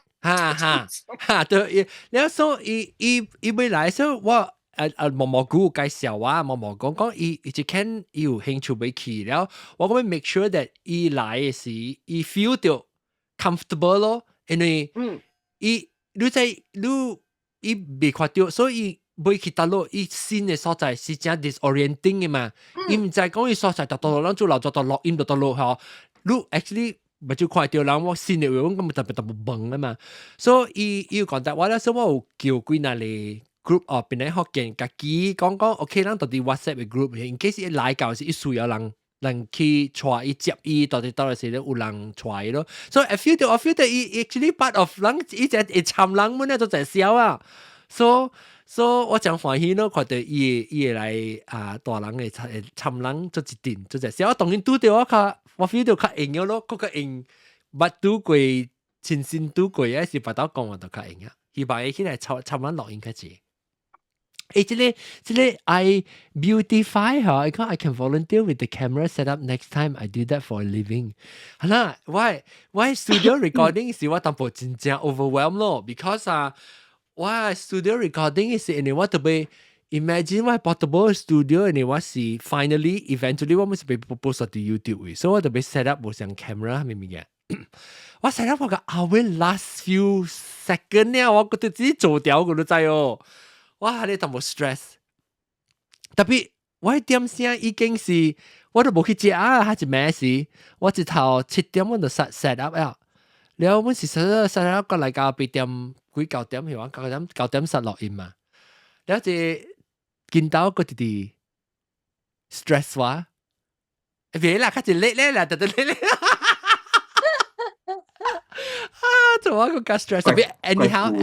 對，然後所以伊未來，所以我毛毛菇介紹啊，毛毛講伊只肯伊有興趣要去，然後我講 make sure that 伊來嘅時，伊 feel 到 comfortable 咯，因為伊未看到，所以未去到咯，伊新嘅所在是真 disorienting 嘅嘛，伊唔知講伊所在到人做留做到錄音到咯嗬，你 actually 咪就看到人我新嘅話，我咁特別懵啊嘛，所以伊有講得我咧，所以我有叫幾那裡 group 哦，邊啲學見家己講 ，OK， 咱到底 WhatsApp 嘅 group，in case 伊來搞時，伊需要人去帶伊接伊，到底時咧有人帶伊咯，所以 I feel that 伊 actually part of 人，伊只會參人們咧都在笑啊，所以我真歡喜咯，看到伊會來大人會參人做一點做在笑，我當然拄到我 feel 到較應嘅咯，嗰個應捌拄過親身拄過啊，是白刀講話就較應啊，希望伊起來參人錄音較濟。這個 I beautify 嚇，I can volunteer with the camera setup next time I do that for a living。係啦，我 studio recording 時我淡薄真正 overwhelm 咯 ，because 我 studio recording 時，因為我特別 imagine 我 portable studio，因為我是 eventually 我咪是被 post 到 YouTube 嘅，所以我特別 set up 無上 camera 明唔明嘅？我 set up 我個 I will last few second 咧，我覺得自己做掉我都知哦。哇！你淡薄 stress， 特別我點聲已經是我都冇去食啊，係一咩事？我一頭7點我就 set up 了，然後我是 set up 過來到8點幾9點係嘛？9點實錄音嘛，然後就見到個弟 stress 話，別啦，開始累咧啦，特累咧。做我個 stress， 特別 anyhow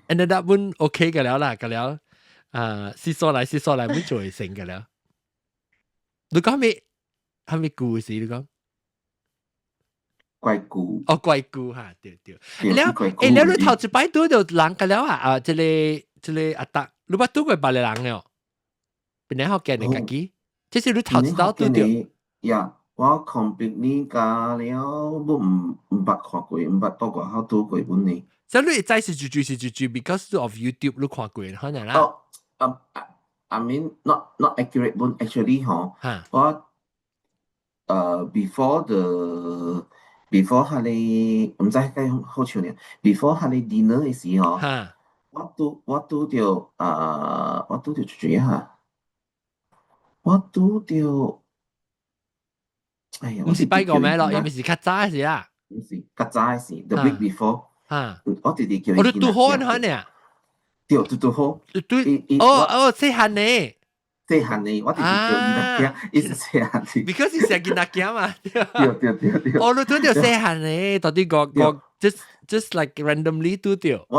ended up 本 OK 嘅了啦，嘅了試索嚟本做成嘅了。你講係咪故事？你講怪故哦，怪故嚇，對。แล้ว你頭一擺拄到人嘅了啊！這個阿達，你捌拄過別個人了？邊個學嘅你家己？即是你頭一道拄到呀。我 completely 加了，我唔捌看過，唔捌到過，好多過本呢。所以你再是住 because of YouTube 你看過可能啦。哦，I mean not accurate 本 actually 嗬。我before 佢哋唔知該好笑呢。before 佢哋 dinner 嘅時候，我拄到最下，我拄到。唔是拜個咩咯？又唔是較早嘅事啦。唔是較早嘅事 ，the week before。我哋叫。我哋拄好呢呢？對，拄好。哦，細漢呢？細漢呢，我哋叫伊那囝，伊是細漢的。because 伊成囡仔囝嘛。對。我哋拄到細漢呢，到底個 just like randomly 拄到。我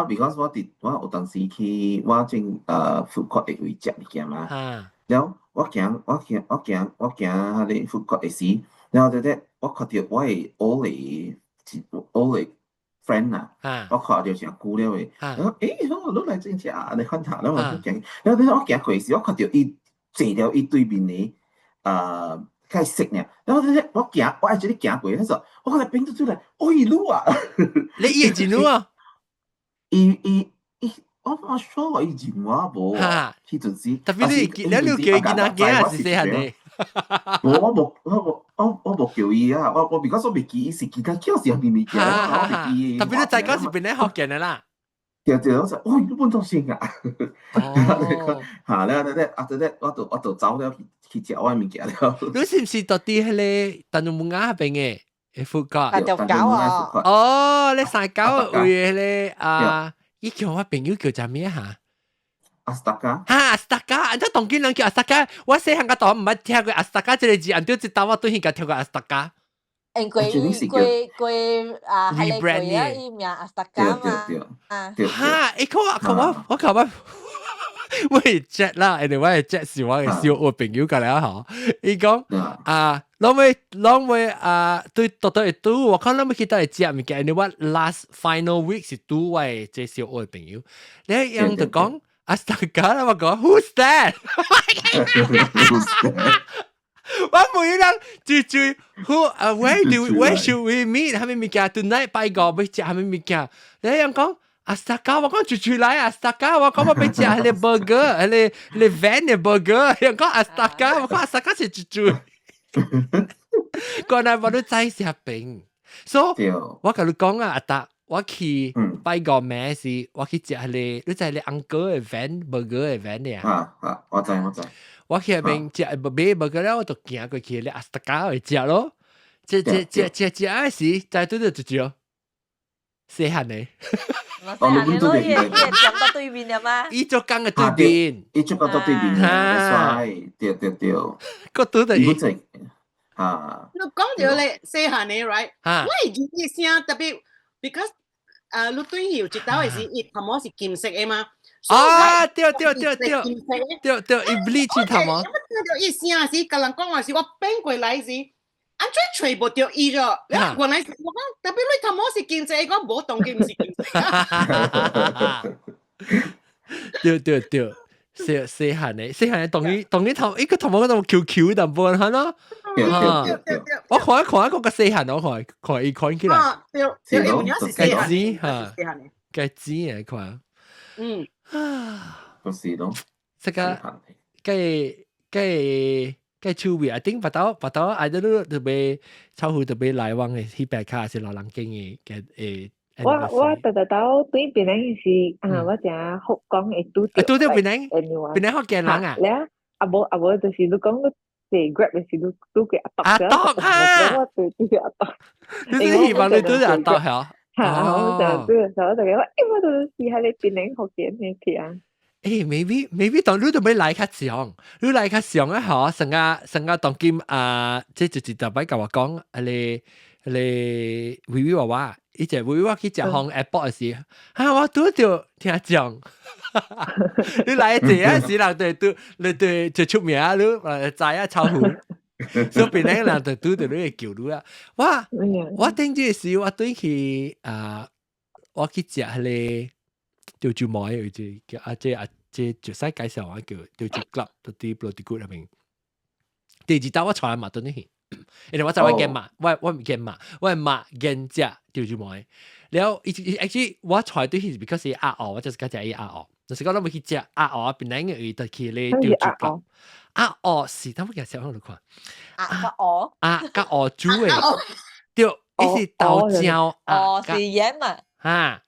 because 我有當時去我正food court 嘅位食物件嘛。แล้ว我行迄個 food court 嘅時，然後我看到我嘅 old friend 啊，我看到成久了嘅，然後你來正食啊，你看下，然後我行，然後我行過時，我看到伊坐了伊對面嘅較識呢，然後我喺這裡行過，嗰時候我看到邊度出來，伊路啊，你伊係路啊？我說伊前話無，迄陣時。特別你叫囡仔囝啊，是細漢嘅。我冇叫伊啊，我because我未記伊是其他叫時候咪未記，我未記。特別你在嗰時邊咧學嘅啦。對，我說你本當先啊。嚇，咧after that，我就走了去食我物件了。你是唔是到啲迄個但係冇啱邊嘅food court？大條狗啊！哦，你曬狗為迄個伊叫我朋友叫做咩嚇？阿斯達加。阿斯達加，你當見人叫阿斯達加，我細漢個檔唔捌聽過阿斯達加這個字，人哋一到我對佢個聽過阿斯達加。過係嚟過啊！伊名阿斯達加嘛。對。我我係 Jack 啦，anyway Jack 是我嘅小學朋友過嚟啊，伊講啷位對讀到一讀，我看啷位去到一隻物件，anyway last final week 是讀位即小學朋友，你樣就講Astaga 啦，我講 Who's that？ 我每人追 Where should we meet？ 係咪物件 tonight 拜個要食係咪物件？你樣講。Astaga 我講追來 Astaga 我講我要食係個 burger 係個 van 嘅 burger 又講 Astaga 我講 Astaga 是追個人我都知食餅 so 我同你講啊阿達我去拜個名是我去食係你知係你 uncle 嘅 van burger 嘅 van 嘅我知我去入邊食買 burger 咧我就行過去你 Astaga 去食咯食嗰時就對住細漢嘅我細漢咯，伊站到對面啊嘛。伊做工嘅對面，伊做工到對面啊，對，個對的。你講到你細漢嘅 right， 我係見啲聲特別 ，because 你對搖一刀嘅時，伊頭毛是金色嘅嘛。啊，對，伊 bleach 頭毛。咁聽到伊聲時，甲人講話時，我變過來時。安怎找無到伊咗？原來我講，特別你頭毛是金色，我無當佢唔是金色。對，細漢嘅當你頭，一個頭毛嗰度 QQ 淡薄嚇咯。我看一個個細漢，我看伊看起來。對，計子嚇，計子嚟看。個是咯。這個計趣味，I think 巴刀，I don't know 特別超乎特別來往嘅去白卡是老人經嘅我到對邊人是我淨學講會拄到邊人學見人啊？咧阿無就是你講你坐 Grab 嘅時你拄過阿篤啊！我對住阿篤，你希望你拄到阿篤係？我就對嘅時候我就講，我就試下你邊人學見嘅片。maybe 當你都要來較上，你來較上啊！嗬，成個當今即就是特別甲我講，你微微娃娃，伊只微娃去食紅 Apple 嘅時，我拄着聽講，你來這啊時人對就出名啊，你知啊超乎，所以邊個人就拄着你嘅叫你啊！我頂住時我對去我去食係條住毛嘅字叫即就使介紹我叫條住 club 到啲 bloody good 入面。第二道我從來冇對你去，因為我就我見嘛，我唔見嘛，我係嘛見隻條住毛嘅。然後 actually 我從來對去 because 係鴨鵝，我就是講隻鴨鵝。就是講我去食鴨鵝，邊兩個月就去你條住 club。鴨鵝是等我介紹我嚟看。鴨鵝煮嘅，對，呢是豆漿哦，是鹽嘛？嚇，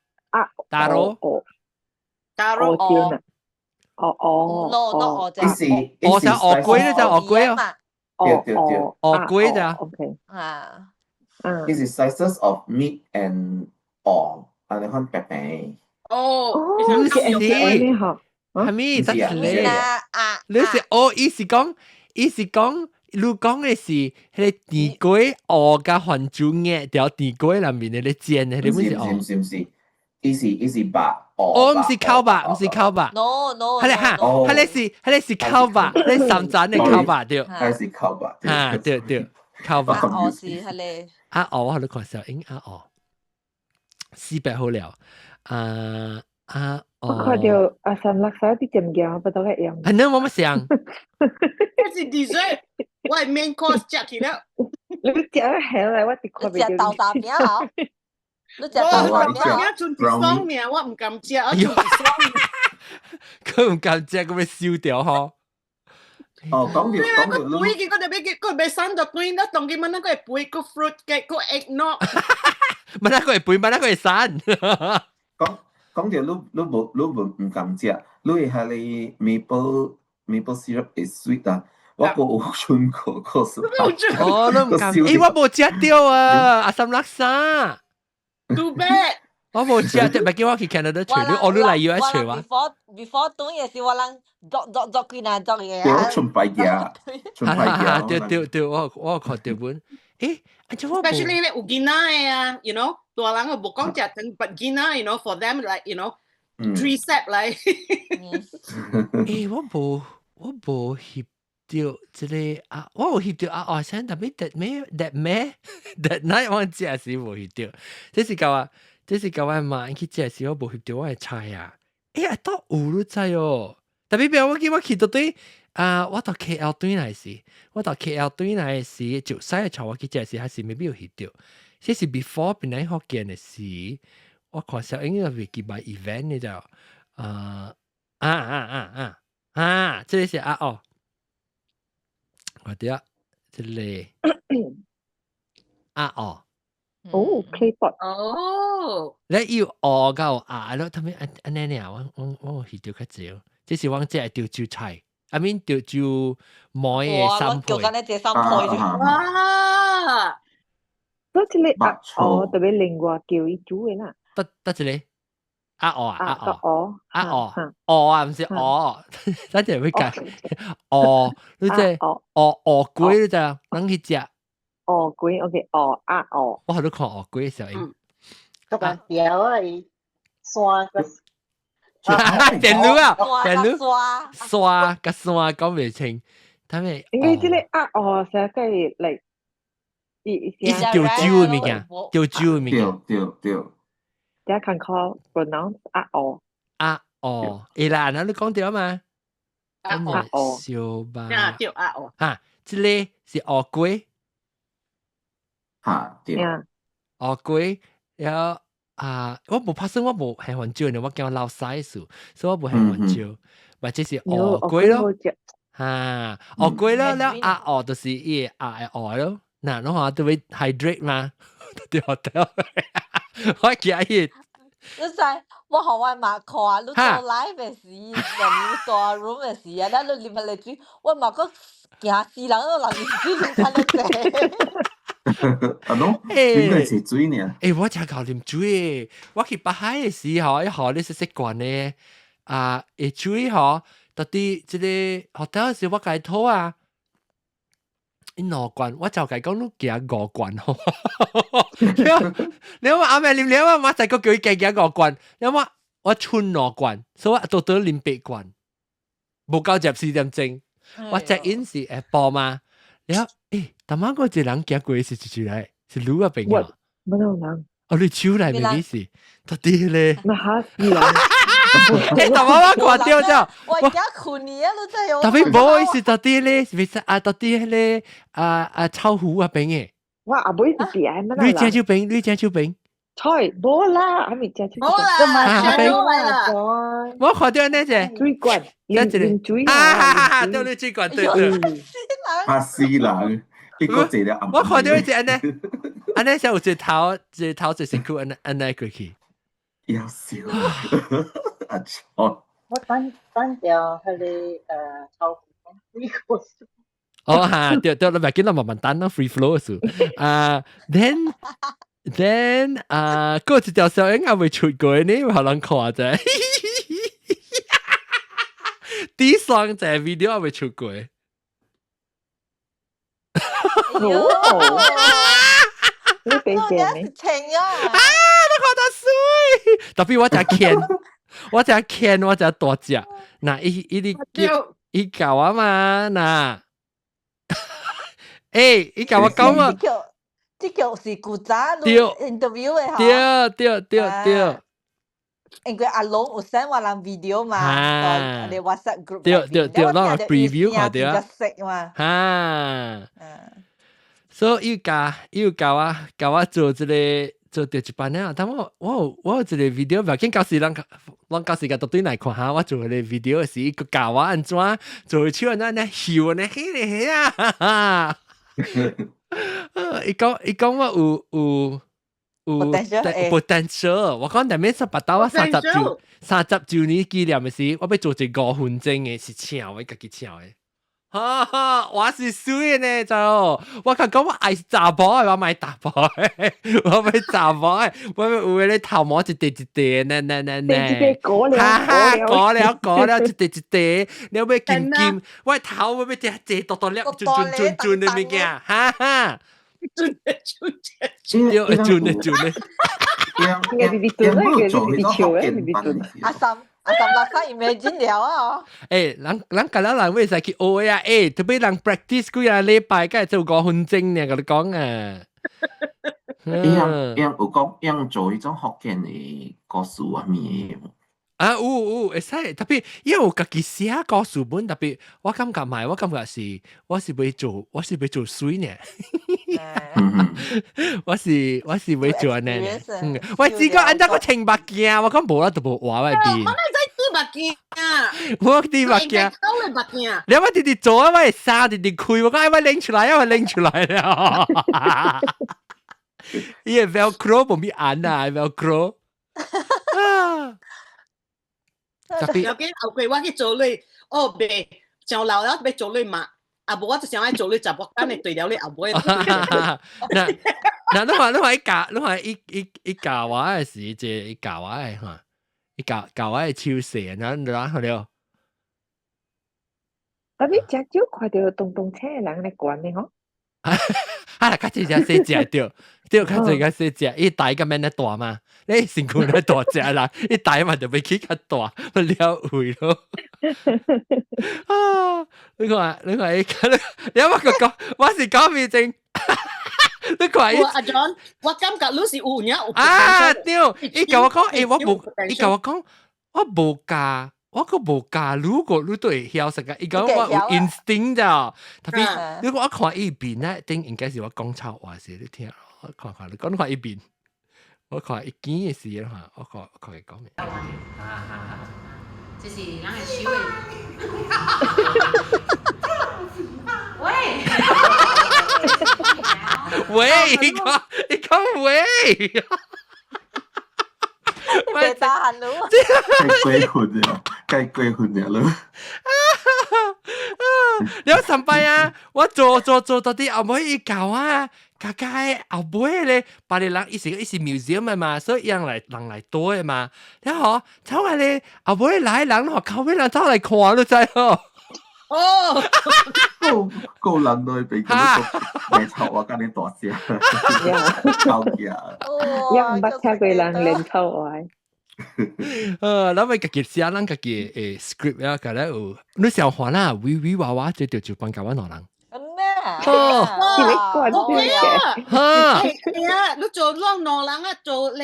大佬。大佬哦，no，我想鵝龜咧就鵝龜啊，對，鵝龜咋 ？OK，this is slices of meat and 鵝，啊你看白白。唔是，係咪？得你是意思講，你講嘅是係地龜鵝加番薯葉條地龜裏面嘅煎嘅，你唔是鵝？唔是。伊是白唔是烤吧，唔是烤吧。no，係你是烤吧，你三盞嘅烤吧對。係是烤吧。對，烤吧。鴨是係你。鴨鵝我哋講小英鴨鵝，400好了。我看到阿三laksa啲醬醬，不過一樣。係呢，我乜想？這是 dessert，我係 main course 食去了。你食係啦，我哋看唔到。食豆沙餅好。你食豆沙餅，我做雙面，我唔敢食，我做雙面。佢唔敢食，咁咪燒掉嗬。講條背嘅嗰啲佢咪生咗堆，那當佢乜那個係背個 fruit 嘅個 eggnog。乜那個係背，乜那個係生。講條你唔敢食，你係你 maple syrup is sweet 啊。我冇春過嗰時。哦，你唔敢？我冇食掉啊，阿三laksa。Too bad。我冇食，即係叫我去 Canada 除咗，我都嚟 US 除哇。Before 當嘢時，我諗作幾難作嘢。對，春拜嘅，對，我看條本。Especially 咧，有囡仔嘅啊，you know，大人我冇講食，但 but 囡仔 ，you know，for them like you know， 3 step 嚟。誒，我冇翕到即個啊，我有翕到啊，我想特別 that night 我真係是冇翕到，這是教我媽去這時我冇翕到我嘅菜啊，誒，都有都知哦，特別俾我去到對啊，我到 KL 對來時，就使嘅菜我去這時還是未必有翕到，這是 before 本來福建嘅事，我看小英個未記埋 event 你就這裡是啊哦，我哋這裡啊哦，哦 ，claypot，你要哦夠啊咯，他們安尼啊，我去掉較少，這是我即係掉椒菜，I mean 掉椒梅嘅三倍，我叫緊你隻三倍啫。哇！嗰啲你啊，哦，特別另外叫伊煮嘅啦，得這裡。啊哦啊哦哦啊哦哦啊，唔是哦，等陣會講哦，你即係哦龜你就能去食哦龜 ，OK， 哦啊哦，我喺度看哦龜嘅時候，嗰個條啊，山個電腦啊，電腦刷刷講未清，睇咩？因為即個啊哦，成日嚟，伊是掉椒嘅物件，掉椒嘅物件，對。大家看 call pronounce 啊哦啊哦，伊啦，嗱你講掉嘛？啊哦，小吧，對啊哦，嚇，即個是哦龜，嚇對，哦龜，然後啊，我冇拍生，我冇係黃椒呢，我叫我撈曬數，所以我冇係黃椒，或者是哦龜咯，嚇，哦龜咯，แล้ว啊哦就是伊啊係哦咯，嗱，然後都會 hydrate 嘛，對對。我記伊，你知我學我媽看啊，你做 live 嘅時，人做 room 嘅時啊，咱你啉嚟煮，我媽個驚死人，個人煮唔餐得啊喏，應該是水呢。我真搞啉水，我去北海嘅時候，一學你識慣咧，啊，水嗬，到底即個 hotel 嘅時我解拖啊。5罐，我就係講都幾5罐吼。你話阿妹啉，你話我就個叫佢幾5罐，你話我春2罐，所以我到啉8罐，冇夠入4點鐘。我隻飲是下晡嘛，你話但係我一人行過是嚟，是女啊朋友。乜都人，哦你手嚟咩意思？到底咧？那嚇死人！但係我掛掉咗。我而家困你啊，你真係。特別唔好意思，到底咧，到底咧，臭虎啊餅嘅。我阿妹是邊乜啦？你正椒餅。菜冇啦，還沒食出。冇啦，全都嚟啦。我看到呢隻水罐，飲水啊！對你水罐對。嚇死人！一個字了。我看到一隻安尼想有一頭一身軀安尼過去。要笑啊！錯。我單調佢哋臭呢個。哦嚇，對，你咪見到慢慢單啦 ，free flow 數。then 嗰一條小影係會出過呢，可能看啫。第三隻 video 係會出過。你俾錢你情啊！你看得水，特別我就鉗，我就大隻，嗱，伊教我嘛，嗱，伊教我講啊，這個是古早錄 interview 嘅嚇，對，因為阿龍有 send 我人 video 嘛，你 WhatsApp group 對，攞個 preview 下對啊，嚇，所以伊教我做這個。做掉一班咧，但我有一個 video，唔要緊，到時到時間到對嚟看下，我做個 video 嘅時，佢教我安怎做手安怎翕呢，起嚟起啊！伊講我有 potential， 我講但係18刀啊30周年紀念嘅時，我要做一5分鐘嘅，是唱嘅，家己唱嘅。我是水呢就，我講我愛查甫嘅，我買查甫嘅，我買查甫嘅，我有嗰啲頭毛一地呢，過了，一地，你有咩金？我頭有咩隻多粒，轉嘅物件，哈，轉咧。應該啲對啦，應該啲潮咧，啲對。阿嬸落山 imagine 了啊！人隔兩人會使去學啊，特別人 practice 幾啊禮拜，梗係做5分鐘呢，跟你講啊。有講做迄種福建的故事啊咩？會使，特別因為我自己寫故事本，特別我感覺係，我感覺是我是要做水呢。我是要做呢。我只講按照個聽目鏡，我講無啦，就無話外邊。我咪使啲目鏡啊！我啲目鏡，你乜直做啊？我沙直開，我講我拎出來，我拎出來了。伊係 velcro 冇咪按啊 ，velcro。特別有幾後句我去做你，未上樓啦，要做你嘛。啊，無我就想愛做你十個間，你對了你後尾。嗱，你話一教我嘅時，即係教我嘅嚇，教我嘅超蛇，然後了。特別隻少看到動車嘅人嚟管你嗬。啊，較只隻細隻對，較只個細隻，伊大個咩咧大嘛？你成個咧大隻啦，伊大嘛就比佢較大，不了會咯。啊！你看，你有冇講？我是講面正。你看，阿 John， 我感覺你是有影有。啊，對，伊甲我講，我無，伊甲我講，我無教。我個無教，如果你都會曉食嘅，伊講我有 instinct 咋，特別如果我看伊邊咧，定應該是我講錯話時，你聽，我看你講伊邊，我看伊見嘅事啦，我看伊講咩？就是人嘅手嘅。喂，伊講喂。別打喊咯！雞攰了，你有神拜啊！我做到啲後尾伊教啊，家後尾咧，把你人一時 museum 嘛，所以人嚟多嘅嘛。你好，走下你後尾來人學後尾人走嚟看都知哦。哦，夠人都俾佢嚟湊我間你大隻，夠嘅。一唔捌聽過人練湊我。咱咪自己寫咱自己script 啊，個咧有你想話啦，微娃娃即就幫教我兩人。係啊，你做兩兩人啊，做你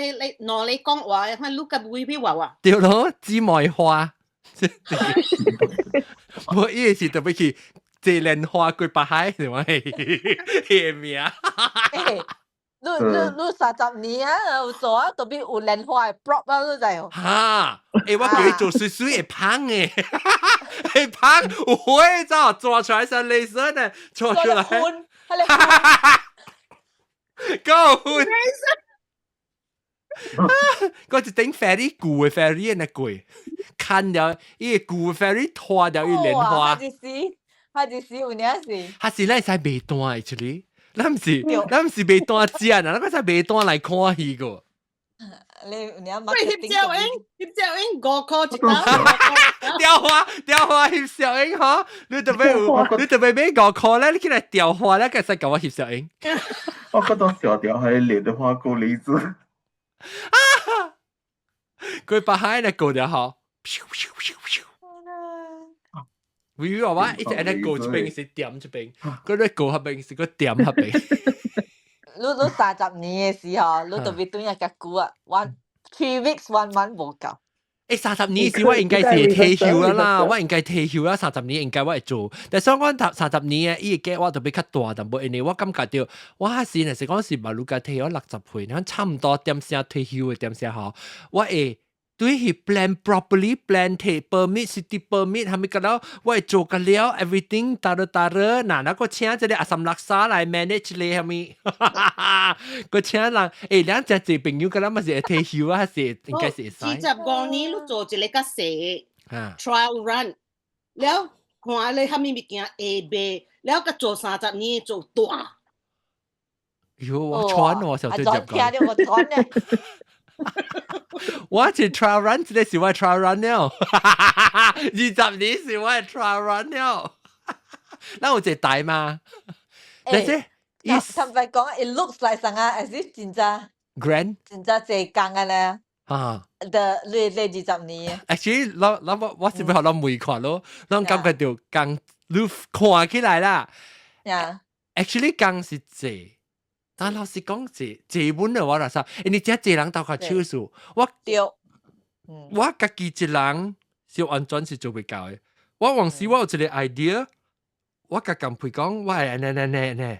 講話，看你個微娃娃。對咯，姊妹花。我伊是特別去這蓮花佢白海係咪？係咪啊？你30年啊，有做啊，特別有蓮花嘅 prop 啊，你知哦。嚇！我叫你做水會胖嘅，會胖，有花咋抓出來像雷神呢？抓出來。夠昏。嗰一頂 ferry 舊嘅 ferry 呢貴，看了伊個舊 ferry 拖掉伊蓮花。他就是有呢事。他是咱使賣單嘅出嚟，咱唔是賣單只啊，咱個使賣單來看戲個。你阿媽喂，翕照影5塊一張。雕花翕照影嗬，你特別買5塊咧，你起來雕花咧，佢使教我翕照影。我覺得小雕還臉的話夠理智。佢把海咧過咗好，微娃娃一直喺度過一邊是點一邊，佢咧過嗰邊是個點嗰邊。你30年嘅時候，你特別對人家久啊，3 weeks 1 month 冇夠。30年時我應該是退休啦，我應該退休啦，30年應該我會做。但係我講30年嘅，伊個計我特別較大，但係因為我感覺到我嗰時係講是馬路架退休60歲，你差唔多點先退休嘅點先好，我會對佢 plan properly plan 退 permit city permit 係咪講到我會做個了 everything 打嗱個請即係阿三laksa嚟 manage 你係咪？個請人兩隻字朋友個啦，咪是退休啊，是應該是45年你做一個較細 trial run，แล้ว看你蝦米物件 A B， แล้ว個做30年做大。喲，我穿我小對接講。我穿呢。我是 trial run，這是我 trial run 了。20年是我 trial run 了。那有一大嘛？但是，坦白講 ，it looks like 啥啊？as if 真真。grand 真正濟工啊咧，啊。你20年。actually 我是要學咱每看咯，咱感覺到工你看起來啦。actually 工是濟，但老實講濟本的我來說，因為這濟人鬥下手數，我家己一人是完全是做不到的。我往時我有一個 idea，我甲工配講，我係呢，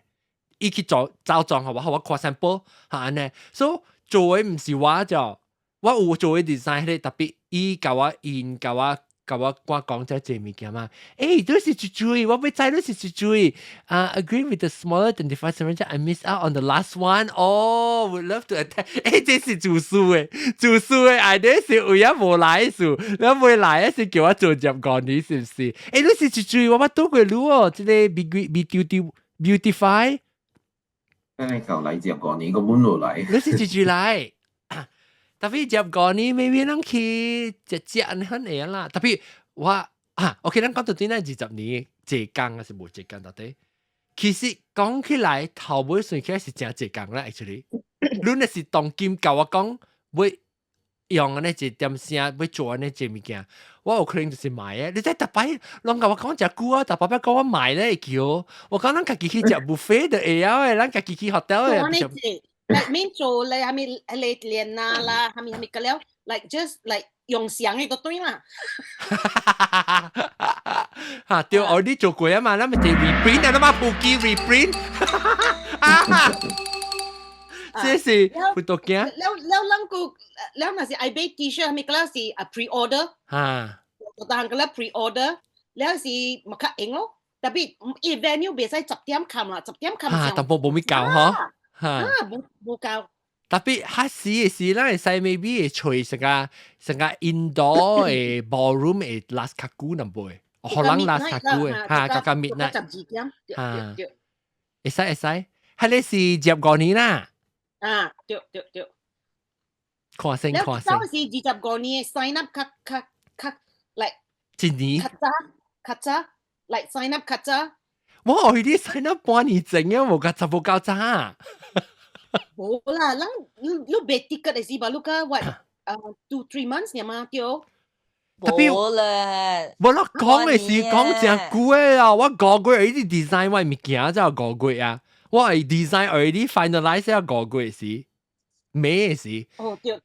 伊去做包裝好我看 sample 嚇安尼，所以做嘅唔是我就。我有做嘅 design 咧，特別伊甲我講這物件嘛。都是一注意，我要知都是一注意。Agree with the smaller than defined surrender. I miss out on the last one. Oh, would love to attend. 這是做事嘅idea 是有影無來嘅事，你未來嘅是叫我做入過你是唔是？你是一注意，我多過你哦，即個 beautify。真係求嚟入過你個門路嚟。你是一注來。特別入過呢 ，maybe 咱去食很嘢啦。特別我OK，咱講到點解20年濟工還是無濟工到底？其實講起來頭尾算起來是真濟工啦 ，actually。你那是當今教我講要用安尼一點聲，要做安尼一物件，我有可能就是買嘅。你睇特別，人教我講食久啊，特別講我買咧叫，我講咱家己去食 buffet 就會曉嘅，咱家己去 hotel 嘅。like 面做咧，係咪嚟練啦？係咪個了 ？like just like 用想嘅個對嘛？嚇，對，我啲做過啊嘛，咱咪就 reprint 啊，咱嘛部機 reprint。這是好多件。แล้วนั่น是 I buy T-shirt 係咪個了是 pre-order？我當個了 pre-order，แล้ว是咪較應咯？特別 venue 別使10點冚啦，10點冚。但冇咪夠呵。冇夠。特別嚇時嘅時，咱會使 maybe 會找成個 indoor 嘅 ballroom 會 last 較久淡薄嘅，可能 last 較久嘅，較 midnight。12點。會使，係你是15年啦。對。看先。แล้วเจ้าสิ25年 sign up คัก like 一年。คัก like sign up คัก。我去啲 sign up 半年整啊，冇夠10夠咋。冇啦，你買 ticket 嘅時吧，你個 what 2-3 months 呢嘛掉。冇咧，冇啦，講嘅是講真貴啊！我5個月已經 design 我物件就5個月啊，我係 design already finalize 咗5個月時，咩事？哦，對。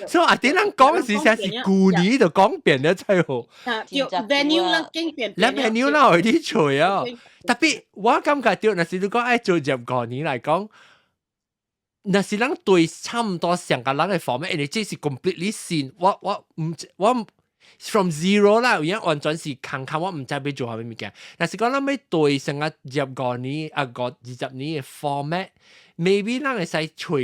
所以我哋人講嘅時先係舊年就講變咗最好。對 venue 啦，經變。你 venue 啦，我啲除啊，特別我感覺到，那是如果愛做15年嚟講。那是人對差唔多成個人嘅 format，你這是 completely 新，我 from zero 啦，有影完全是空，我唔知要做下咩物件。但是講咱要對成個15年20年嘅 format，maybe 咱會使找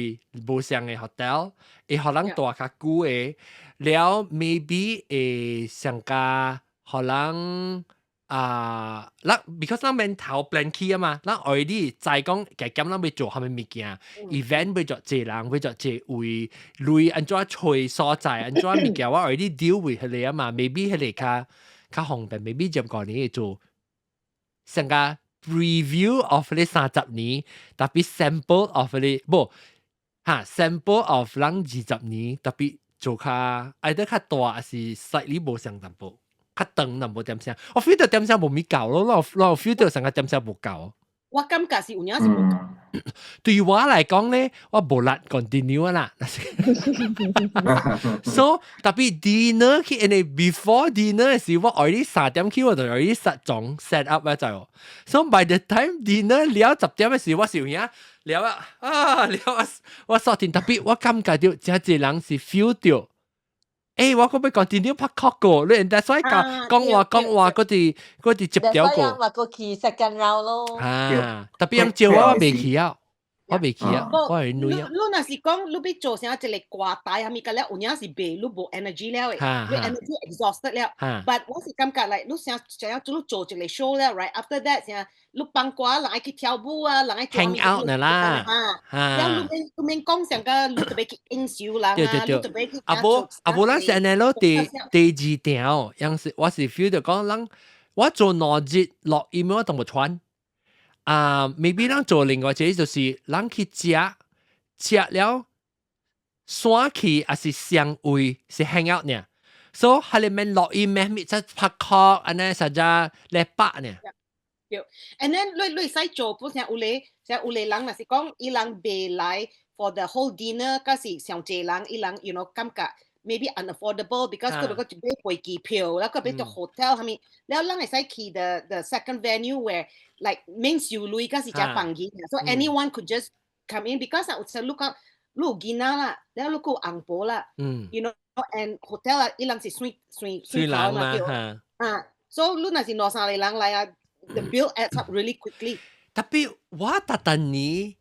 無相嘅 hotel，會互人住較久嘅，了 maybe 會上個互人。because 咱免頭 plan 起啊嘛，咱 already 知講計減咱要做蝦米物件 ，event 要做濟人，要做濟位，類安怎找所在，安怎物件我 already deal with 佢哋啊嘛 ，maybe 佢哋較方便 ，maybe 15年做成個 review of 你30年，特別 sample of 你不sample of 咱20年，特別做較愛得較大，還是 slightly 無相淡薄。較長淡薄點聲，我 feel 到點聲無咪夠咯，我 feel 到成個點聲無夠。我感覺是有影是無夠。對我嚟講咧，我無力 continue 啦。So 特別 dinner 去，因為 before dinner 嘅時，我 already 3點起，我就 already set up 咗就。So by the time dinner 了10點嘅時，我是有影了我鎖定特別，我感覺到真係人是 feel 到。我可唔可以continue拍 call 過？你但係講話嗰啲接掉過。話個去 second round 咯。特別人招我未去啊，我係女啊。你若是講你要做成一個掛帶，係咪個咧？有影是背你無 energy 了嘅，你 energy exhausted 了。But 我是感覺嚟，你想要做一個 show 咧 ，right after that 想你幫掛，人去跳舞啊，人去 hang out 啦。然後你免講成個你特別去應酬人啊，你特別去。無咱先嚟咯，第2條，樣是我是 feel 到講人，我做2日落 email 我都冇穿。maybe 咱做另外一個就是咱去食了山去還是相位是 hang out 呢。所以係你們落去咩咪即拍殼，安尼實在嚟拍呢。And then 你使做本身有咧人若是講伊人未來 for the whole dinner，嗰時上濟人伊人 you know 感覺 maybe unaffordable because 佢哋個買飛機票，แล้วก็ไป到 hotel 係咪？แล้ว人會使去 the second venue where like 免收錢嗰時只房間，so anyone could just come in because 有時look up ลูกกินน่ะล่ะแล้วลูกก็อังโปล่ะ you know and hotel อ่ะอีหลังสิสวยหลังมาso ลูกน่ะสินอนซาเลยหลัง来啊 the bill adds up really quickly tapi 我特登呢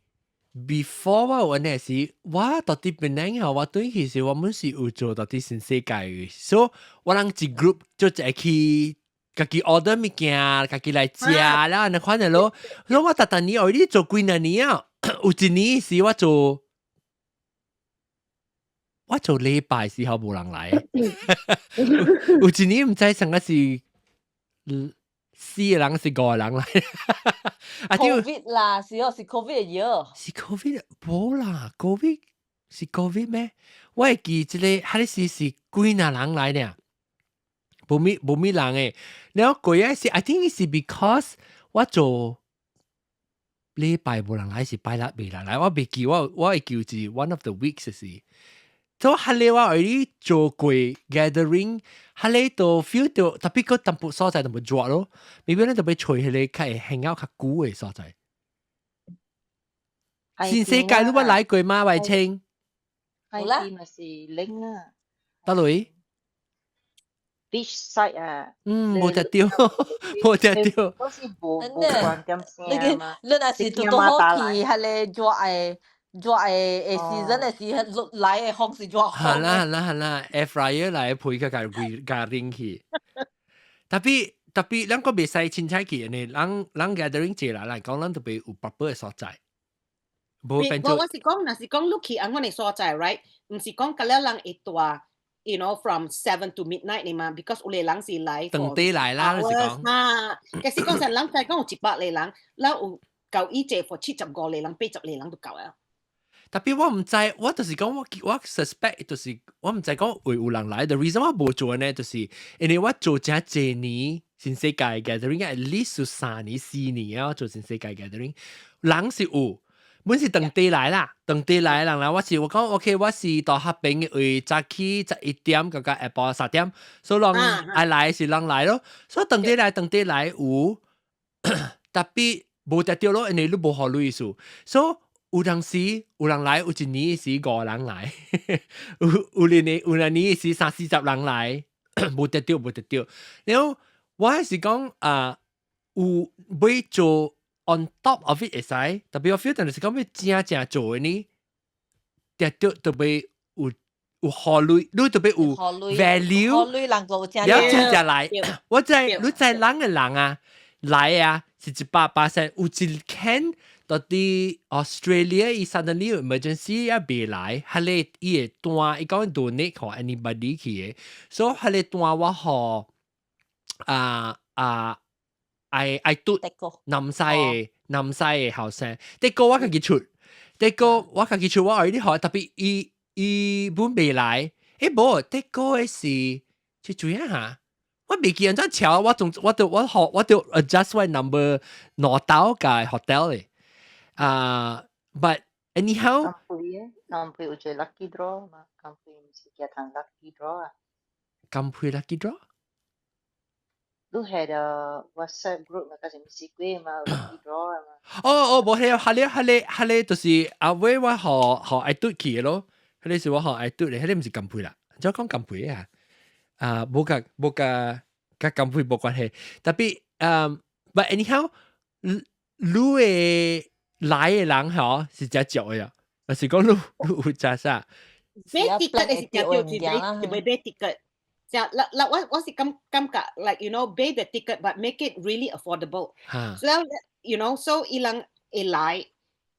before 我嗰陣時我到底本來我對其實我們是有做到啲新世界嘅 so 我哋一 group 就一起自己 order 物件自己來食啦那款嘅咯所以我特登呢我哋做幾年啊有一年是我做禮拜時候冇人來，有一年唔知上個是4個人是5個人來。Covid 啦，是 Covid 嘅year。是 Covid 冇啦 ，Covid 是 Covid 咩？我係記即個係是幾廿人來呢？冇咩人誒。然後嗰日是 I think 是 because 我做禮拜冇人來是拜六未來，我未記我係記住 one of the weeks 是。so 係你話我做過 gathering， 係你都 feel 到，特別個淡薄所在淡薄弱咯，未必你特別隨係你係 hang out 較久嘅所在。新世界你有來過嗎？慧清？係啦，咪是零啊。得嚟 ？Beach side 啊。冇得掉，冇得掉。嗰時冇關咁聲嘛。你那是做好去，係你做誒season 嘅時來嘅風是做好。係啦 ，air fryer 來配個加冷氣。特別兩個別使凊彩去，呢人 gathering 節啦，嚟講咱特別有 proper 嘅所在。我是講，若是講 look 去安我哋所在 ，right？ 唔是講隔了人會大 ，you know from 7 to midnight 嚟嘛 ，because 有啲人是來當地來啦，你是講。其實講實人在講有100個人，然後有夠以借 for 75個人、80個人都夠啊。特別我唔知，我就是講我 suspect 就是我唔知講會有人來。The reason 我冇做呢，就是因為我做咗幾年新世界 gathering，at least 有3年4年啊，做新世界 gathering， 人是有，本是當地來啦，當地來人啦，我講 OK， 我是到合併會早起11點，個下晡3點，所以人愛來是人來咯，所以當地來有，特別冇得掉咯，因為你冇考慮數，所以。有當時有人來，有一年是5個人來，有一年是30-40人來，冇得掉。然後我係是講有要做 on top of it 會使，特別我 feel 到係講要正做嘅呢，特別有考慮，你特別有 value， 考慮人個正正來。我知你知人嘅人啊來啊是100%，有一間。到啲 Australia 伊 suddenly emergency 也未來，係你伊會單伊講 donate 給 anybody 去嘅，所以係你單我學愛嘟南西嘅後生，啲歌我自己出，我自己出我啲學，特別伊本未來，冇啲歌嘅是去做一下。我未見人真巧，我就 adjust 我 number 攞到嘅 hotel 咧。but anyhow 金配有做 lucky draw 嘛？金配唔是叫談 lucky draw 啊？金配 lucky draw？ 你係個 WhatsApp group 咪嗰時唔是貴嘛 lucky draw 啊嘛？冇係你就是阿威我學愛嘟去嘅咯，係你是我學愛嘟嚟，係你唔是金配啦，就講金配啊，冇個金配冇關係，特別but anyhow 你嘅來嘅人嗬是只少嘅呀，還是講你有只啥？買 ticket 係只條就買 ticket，就我是感覺 like you know 買 the ticket but make it really affordable。so you know so 伊人會來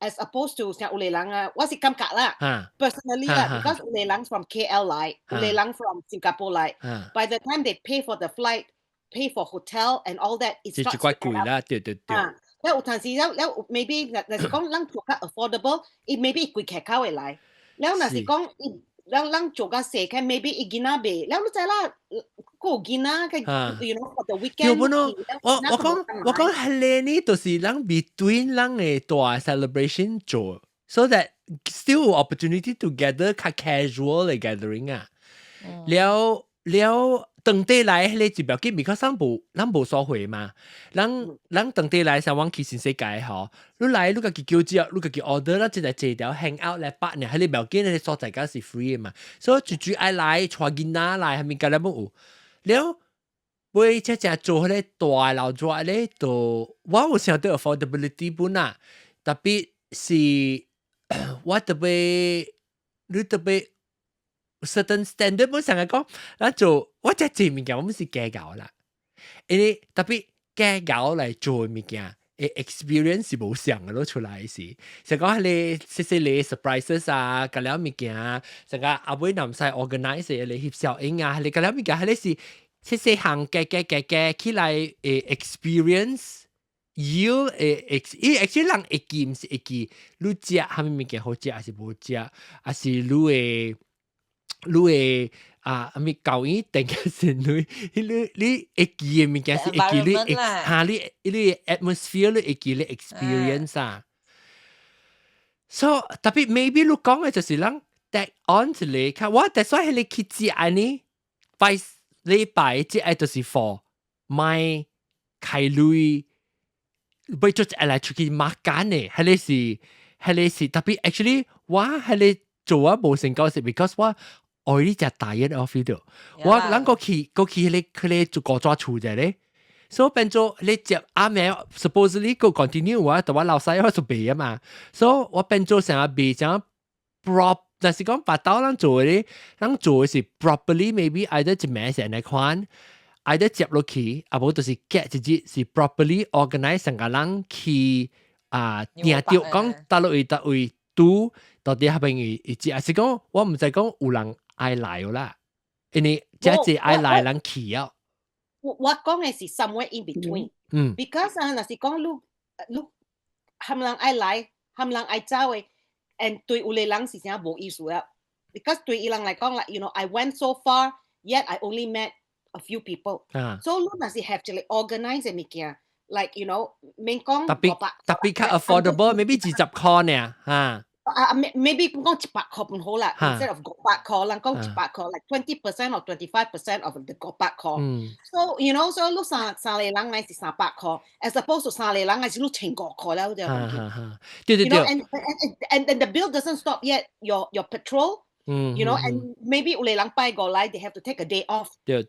as opposed to 像有啲人啊，我是感覺啦 personally 啦 ，because 有啲人 from KL 來，有啲人 from Singapore 來 ，by the time they pay for the flight。pay for hotel and all that it starts to add up 啦，對。แล้ว有陣時แล้ว maybe 但是講人做較 affordable，it maybe 貴客會來。แล้วน่ะสิ講咱做甲細個 maybe 伊囡仔未แล้ว你知啦個囡仔嘅 you know for the 對 weekend 不喏，我講係咧呢，就是咱 between 咱嘅大 celebration 做，so that still opportunity to gather 較 casual 嘅 gathering 啊。了當地來迄個就表記 because 咱無所謂嘛，咱當地來上網去全世界吼，你來你家己叫只，你家己 order 啦，即係坐條 hang out 來8年，迄個表記迄個所在間是 free 嘅嘛，所以最愛來帶囡仔來，係咪咁樣冇？了會即係做迄個大老咗咧，都我有想到 affordability 本啊，特別是我特別你特別。certain standard 本上嚟講，咱做我只做物件，我們是計較啦。因為特別計較嚟做物件，誒 experience 是無相嘅咯出來是。成講你細你 surprises 啊，嗰啲物件啊，成個阿妹男仔 organize 嘅你翕小影啊，你嗰啲物件係你是細行計起來誒 experience。要actually 人會記唔是會記，你食蝦米物件好食，還是無食，還是你會咪教伊定嘅時你會記嘅物件是會記你 atmosphere 你會記你 experience 啊。所以特別 maybe 你講嘅就是人 tag on 一個，我但係你去食安尼，拜禮拜即係就是 for 買開類。不做嚟出去買間嘅，係你是特別 actually 我係你做啊冇成功是 because 我already 只大一我 feel 到，我諗過去你做個抓處嘅咧，所以變咗你接阿妹 supposedly 個 continue 但我老細我做備啊嘛，所以我變咗成日備成 prop， 但是講把刀人做嘅，人做嘅是 properly maybe either 一名成日款。I 得接落去，啊無就是 get 自己是 properly organize 成個人去定掉講搭落去搭位拄到底係咪會知？係講我唔使講有人愛來啦，因為真係愛來人去啊。我講嘅是 somewhere in between。because 啊，若是講你含人愛來，含人愛走嘅 ，and 對有啲人是真無意思啊。because 對伊人嚟講，like you know I went so far yet I only met。a few people. So 你若是 have 一個 organize 嘅物件 ，like you know， 免講特別較 affordable，maybe 20塊呢嚇。maybe 講100塊唔好啦 ，instead of 500塊，人講100塊 ，like 20% or 25% of the 500塊。So you know， so 你三個人嚟是300塊 ，as opposed to 三個人嚟是你1500塊啦，對對。You know, and the bill doesn't stop yet. Your petrol. You know, and maybe 有啲人拜過來 they have to take a day off. 對。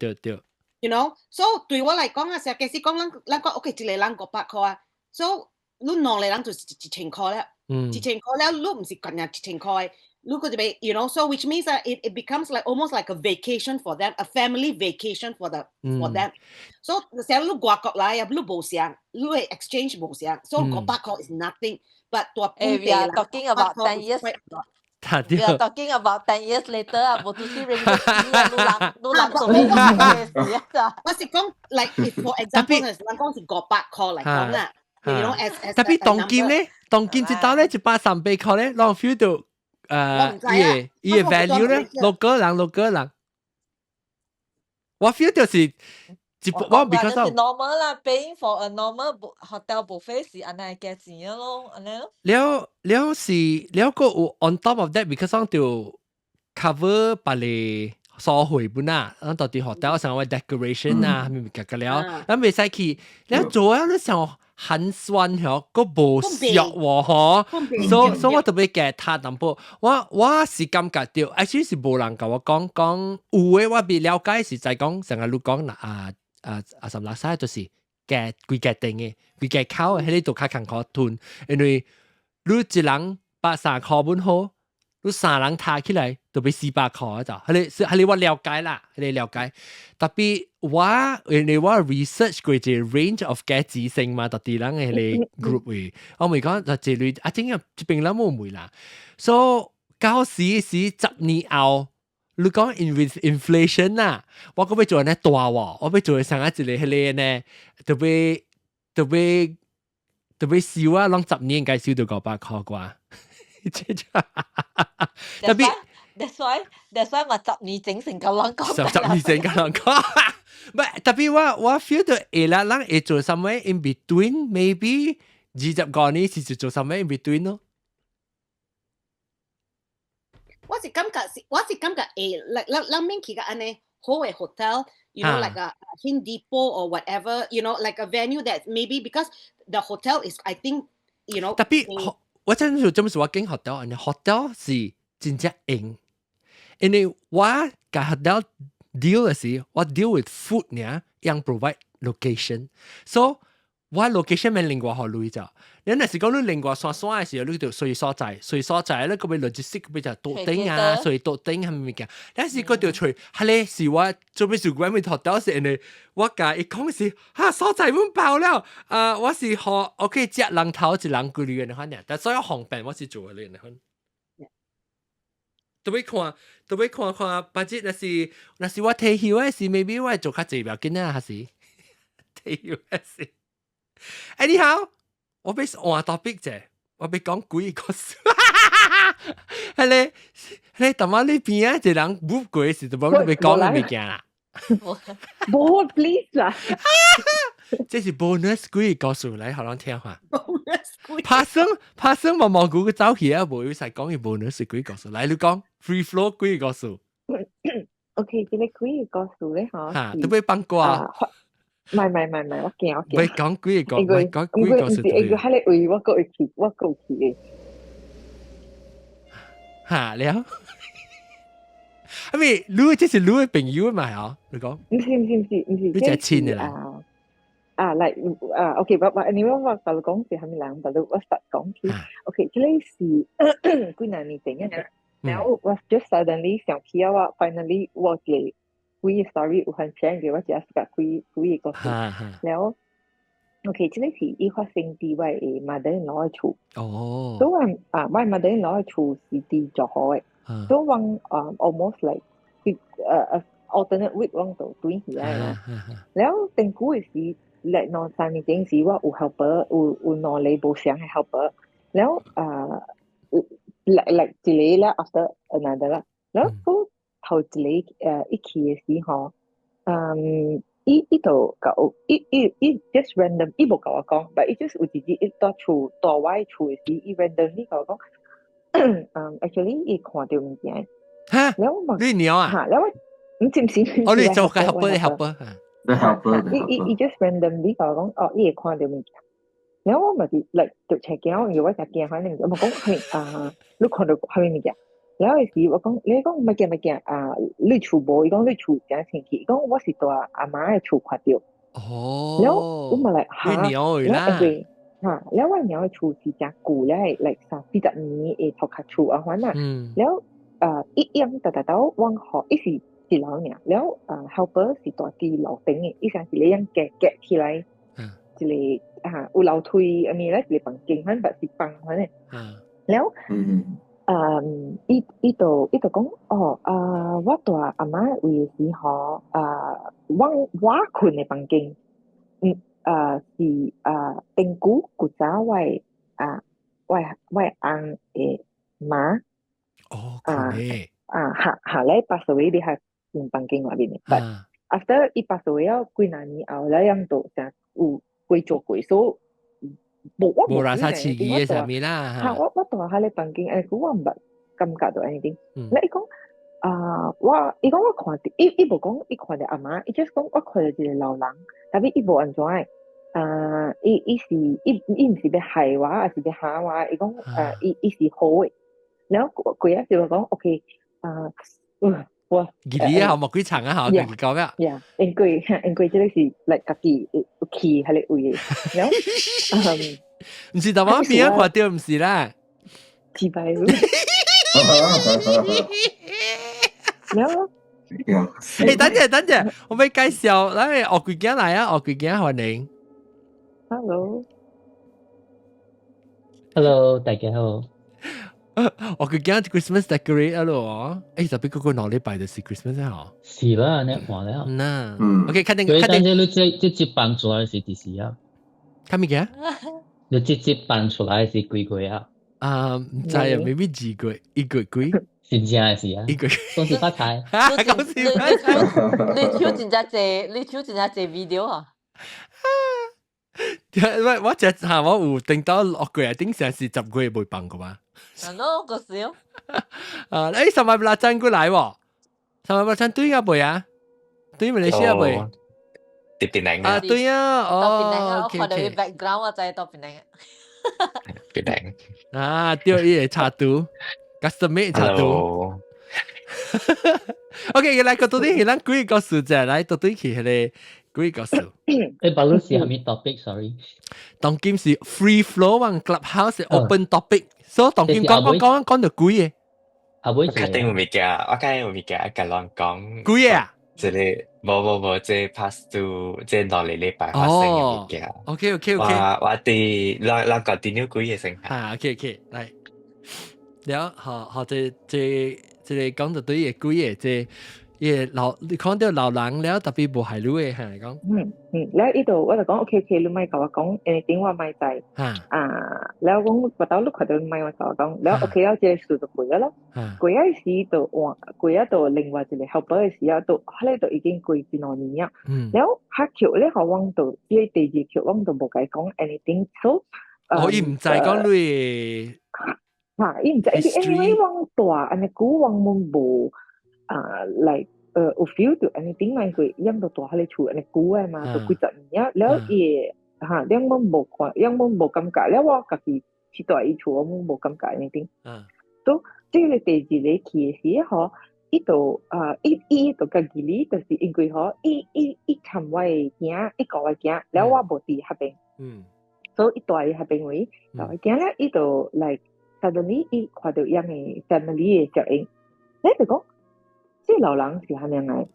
You know, so 對我嚟講啊，成日其實講咱講 OK， 一個人500塊啊 ，so 你兩個人就1000塊啦，1000塊啦，你唔是講人1000塊，你個就俾 you know, so which means that it becomes like almost like a vacation for them, a family vacation for them. So 成日你外國來啊，你冇想，你係 exchange 冇想 ，so 500塊 is nothing, but we are talking about 10 years. We are talking about 10 years later 啊，冇讀書 ringgit 啊，你諗做咩事啊？我是講 like for example， 人講是500塊嚟講啦，you know as 特別當金咧，當金一刀咧130塊咧，讓 feel 到伊嘅 value 咧，六個人，我 feel 就是我 because of normal 啦 ，paying for a normal hotel buffet 是安尼價錢嘅咯，安尼咯。了個有 on top of that because on 就 cover 把你所回本啊，on 到啲 hotel 上嘅 decoration 啊，咪夾了，咱未使去，了做啊，你想很酸嗬，個無俗喎嗬，所以我特別嘅他淡薄，我是感覺到 actually 是無人甲我講有嘅，我未了解是在講成日你講什麼曬就是嘅規格定嘅，規格考喺呢度較艱苦吞，因為你一人130塊本好，你3人攤起來就俾400塊啊！就係你我了解啦，係你了解。特別因為我 research 過隻 range of 嘅資訊嘛，特啲人係你 group 嘅，我咪講就這類真係一邊諗冇會啦。所以舊時10年後。你講 inflation 啊，我嗰邊做呢大喎，我邊做上一節嚟係呢，特別少啊，攞10年應該少到900塊啩。特別 That's why 我10年整成咁樣講。10年整咁樣講，唔係特別我 feel 到人會做 somewhere in between maybe 20年是做 somewhere in between 咯。我是感覺like 咱免去個安尼好嘅 hotel you know like a Hindi depot or whatever you know like a venue that maybe because the hotel is I think you know 特別我真係做乜經 hotel 是真正硬，因為我甲 hotel deal 嘅時，我 deal with food 呢，樣 provide location， so 我 location 咪另外好累咗。你若是講你另外山嘅時候，你就隨所在咧，嗰邊 logistic 嗰邊就倒頂啊，所以倒頂係咪嘅？但是嗰條隨係咧是我做咩事關咪 hotel 時呢？我甲一講時所在滿爆了，我是學我可以接人頭一人幾年嘅款嘅，但所有航班我是做嘅呢款。都要看 budget 那是我退休嘅時 ，maybe 我做較濟唔要緊啊，還是退休嘅時。anyhow 我俾換 topic 啫，我俾講鬼個事。係你特晚呢邊啊，一人唔鬼事，就冇俾講嘅物件啦。冇 please 啦。這是 bonus 鬼個事嚟，好人聽下。bonus 拍生毛毛股嘅走起啊，冇要使講嘅 bonus 鬼個事，嚟你講 free flow 鬼個事。OK，這個鬼個事咧嚇。嚇，都俾幫過啊。唔係，我驚。唔係講鬼個，唔係講鬼個事。應該係你為我個去嘅。嚇了。I mean，你這是你嘅朋友嘛？嚇，你講。唔是，你只親嘅啦。like OK，你我就講是係咪兩，但係我實講起 OK，這裡是幾年前嘅，然後我 just suddenly 想起我 finally 我嘅幾個 story 有很 share 嘅，我只係幾個事，然後 OK，這裡是一發生喺我嘅 mother-in-law 嘅厝，所以我 mother-in-law 嘅厝是地做好嘅，所以我almost like alternate week 我就轉起來啦，然後定古嘅時。like 我3年前時我有 helper 有兩個無相嘅 helper， 然後like 一個啦 after another 啦，然後頭一個一去嘅時候，伊就講伊 just random， 伊冇跟我講，但伊 just 有自己一到厝到我嘅厝嘅時，伊 randomly 跟我講，actually 伊看到物件，然後我你鳥啊，然後唔知，我哋做嘅 helper。伊 just randomly 同我講，伊會看到物件，然後我咪就嚟就斜鏡，因為我就驚，反正我講你看到係咩物件？然後有時我講，你講唔係驚，你厝無？伊講你厝點清氣？伊講我是在阿媽嘅厝看到。然後我咪嚟嚇，然後然後我娘嘅厝是真舊咧，嚟30年嘅土殼厝啊，反正，然後一樣到往後，伊是。是老娘，然後helper 是大啲樓頂嘅，依上是你樣夾起來，一個有樓梯，阿咪咧一個房間，反正是房反正，然後伊就講我住阿媽位嘅時候，我困嘅房間，是定古古早我翁嘅媽，下嚟8歲你係。房間外邊嘅，但 after 伊8歲了幾年後，咧樣度成有貴做貴，所以冇人啥刺激嘅上面啦。嚇，我住喺你房間，我唔感覺到 anything。咧伊講伊講我看到，伊冇講伊看到阿媽，伊 just 講我看到一個老人，但係伊冇安怎嘅。伊唔是要害我，還是要嚇我？伊講伊是好嘅。然後佢一就講 OK，哇！幾年後莫幾長啊？嚇，佢講咩？應該這個是嚟家己去喺你位嘅，然後唔是台灣邊啊？看到唔是啦，自敗咯。然後，等陣，我俾介紹，嚟學佢講嚟啊，學佢講歡迎。Hello，大家好。我佢驚 Christmas decorate 咯，特別嗰個哪裡擺的是 Christmas 啊？是啦，你話了。那 OK， 肯定。但係你直接搬出來是幾時啊？看咩嘅？你直接搬出來是幾個啊？唔知啊 ，maybe 2個月1個月幾？真正嘅事啊， 1個月恭喜發財。恭喜發財！你抽真正濟 video 啊？我只我有定到6個月，頂成是10個月未放過嘛。喏，個少。三萬八千過來喎，3萬8千對啊未啊？對馬來西亞未？啲檳榔啊，對啊，我看到佢 OK background 我知到檳榔。檳榔。啊，對伊個插圖 ，custom 插圖。OK，來個到底係咱幾個數字來到底去係幾個數？巴魯是係咪 topic？Sorry， 當今是 free flow 啊 ，clubhouse open topic，所以當今講到幾嘅？阿妹我確定有物件，我梗有物件一甲人講。幾啊？即係冇，即係 pass to 即係落嚟禮拜發生嘅物件。OK，我哋讓continue 幾嘢先。OK，嚟，แล้ว好即講到對嘅幾嘅即係你講到老人แล้ว特別無害路嘅係講。แล้ว呢度我就講 OK，你咪同我講 anything 話咪制。แล้ว講不到你看到咪我同我講，แล้ว OK แล้ว即係數就攰咗咯。攰嗰時就攰喺度，另外一個 helper 嘅時候到喺度已經攰至多年啦。แล้ว下橋咧我往度，即係第2橋往度冇計講 anything， so 我亦唔知講你。伊唔知，anyway 往大，安尼古往門無like有 feel to anything 咪佢因到大喺你厝安尼古誒嘛，就幾十年啊，แล้ว伊兩門無看，兩門無感覺，แล้ว我家己去大伊厝，我冇無感覺 anything，都即係第2個去嘅時候，伊度伊度家己哩，就是因為嗬，伊尋我嘅行，伊講我行，แล้ว我無佇迄邊，所以伊大喺迄邊位，就行咧，伊度like。suddenly 伊看到樣嘅 family 嘅腳印，你就講，即係老人是咁樣嘅，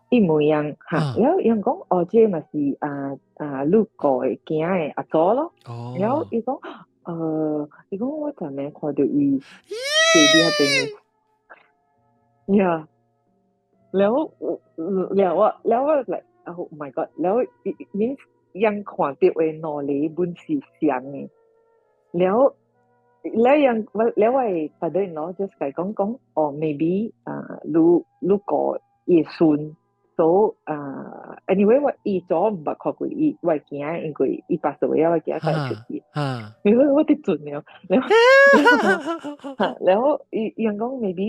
一模一樣嚇。然後人講，即係咪是路過嘅囝嘅阿祖咯。然後伊講，伊講我昨暝看到伊坐喺邊嘅，呀，แล้ว我 like oh my god， แล้ว你ยัง看到嘅腦裏本是像嘅，แล้วแล้วไอ้ประเด็นเนาะ just ไก่講maybe ลูกก็อีซุน so anyway ว่าอีจอมบักขอกุยอีว่าแกอิงกุยอีpass away ว่าแกก็ชุดอีว่าติดจุดเนี่ยแล้วยัง講 maybe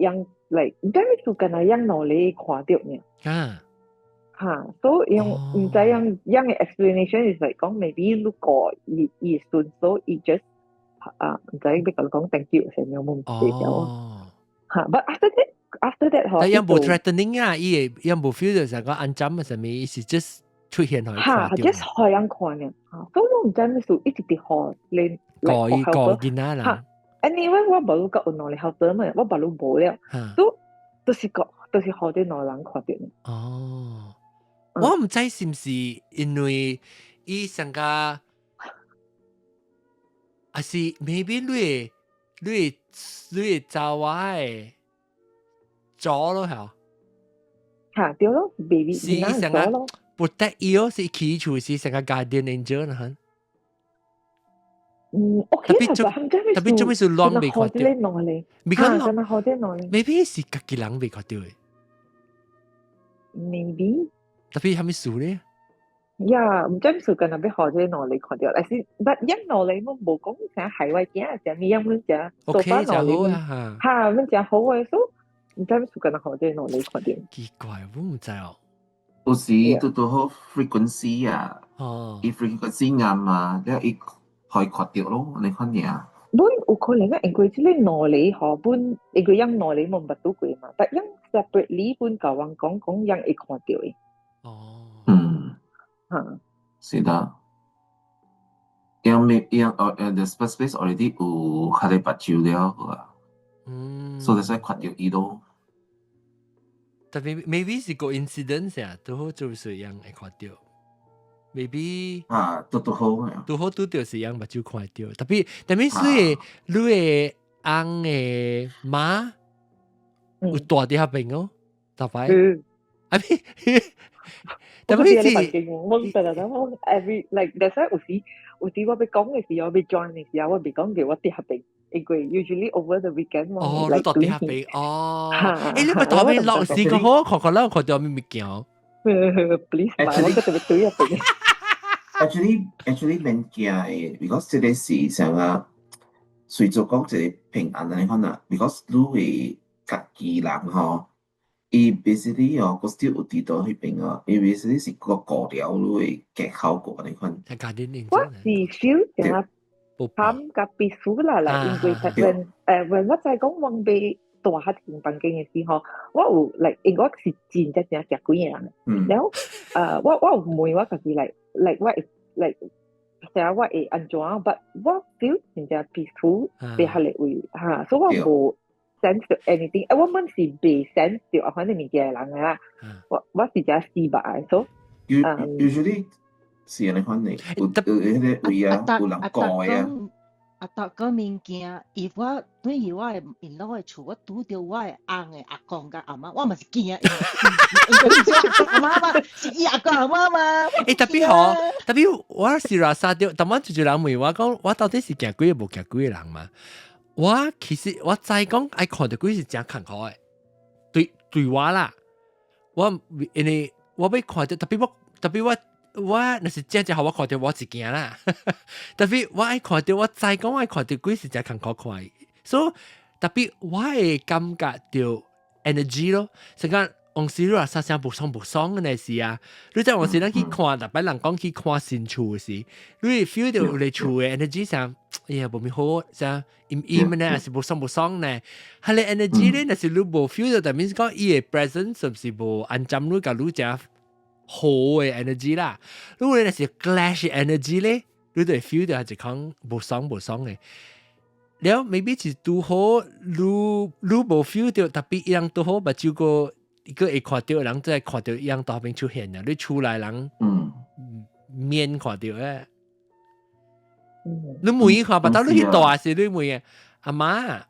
ยัง like ได้ไม่ถูกกันนะยังนอเลยขวาเดียวเนี่ยso ยัง唔知ยัง嘅 explanation is like 講 maybe ลูกก็อีซุน so อี just 唔知俾佢講 thank you 成有冇唔記得but after that 但係冇 threatening 啊，伊冇 feel 到成個安裝啊，上面是 just 出現去看掉，just 開人看嘅，所以我唔知咩事，一直啲學你個見啊啦。anyway 我冇個有能力學到嘛，我冇冇了，都是學啲內人看掉。我唔知是唔是因為伊成個，還是 maybe 你找我誒咗咯嚇，對咯 ，baby 是成個 protect 伊哦，是起厝是成個 guardian angel 啦嚇。OK，特別做咩事亂未看到？未看到，maybe 是家己人未看到嘅。maybe。特別係咩事咧？呀，唔知咩事กันนะ，俾學者攞嚟看掉，但是不因攞嚟我冇講成係為嘅，成咪因乜嘢做翻攞嚟嚇乜嘢好嘅，所以唔知咩事กันนะ，學者攞嚟看掉。奇怪，我唔知哦。有時都好 frequency 啊，伊 frequency 啱啊，แล้ว伊可以看掉咯，你看嘢。本有可能嘅，因為即係攞嚟學本，因為因攞嚟冇乜到貴嘛，但因 separately 本教人講因會看掉嘅。是的，因the space already 有下啲白照了啊，所以才看到伊咯。但maybe 是個 incident 啊，都好就是樣會看到 ，maybe 都好啊，都好都就是樣白照看到，特別你嘅翁嘅媽有大啲下邊哦，大擺，啊咪。特別是，我得啦，every like 但係有時有啲我要講嘅時候，我要 join 嘅時候，我別講嘅我啲合併，因為 usually over the weekend 我你到啲合併你咪當面落時個好看啦，看到咪咪叫。please 買，我覺得對入邊。actually 免驚嘅 ，because 這個是想啊，隨做講一個平安嚟看啊 ，because 你會家己人吼。伊 basically 哦，個 still 有啲到迄邊哦，伊 basically 是個過了，你會更好過你看。我是 feel 成啊，慘甲peaceful啦，因為when我在講往被大客廳房間嘅時候，我有因為我是真正食幾個人，然後我有問我家己我成日我會安怎，but 我 feel 真正 peaceful 被客嚟位嚇，所以我無。sense to anything， 我們是被 sense to 啊，反正物件人嘅啦。我是只失敗，所以 usually 是安尼款嘅，有迄個位啊，有人講嘅啊。大個物件，如果對於我嘅因老嘅厝，我拄到我嘅翁嘅阿公甲阿媽，我嘛是驚，阿媽嘛是伊阿公阿媽嘛。特別我是拉沙掉，但我就人問我講，我到底是行鬼無行鬼嘅人嘛？我其實我知講愛看到鬼是真坎坷嘅，對我啦，因為我要看到特別我若是真好，我看到我自己啦，特別我愛看到我知講我愛看到鬼是真坎坷看嘅，所以特別我會感覺到 energy 咯，成個往時你話啥聲無爽嘅事啊，你在往時咱去看，特別人講去看新厝嘅時，你會 feel 到你厝嘅 energy 上，哎呀無咪好，像陰呢，還是無爽呢？佢哋 energy 咧，若是你無 feel 到，但係講伊嘅 presence 是唔是無安裝你甲你只好嘅 energy 啦？如果你若是 clash energy 咧，你就會 feel 到係一講無爽嘅。แล้ว maybe 是拄好，你無 feel 到，特別一樣拄好，目睭個一個會看到人，再看到一樣到邊出現啊！你出來人面看到咧。你每看把到你去大時，你每阿媽，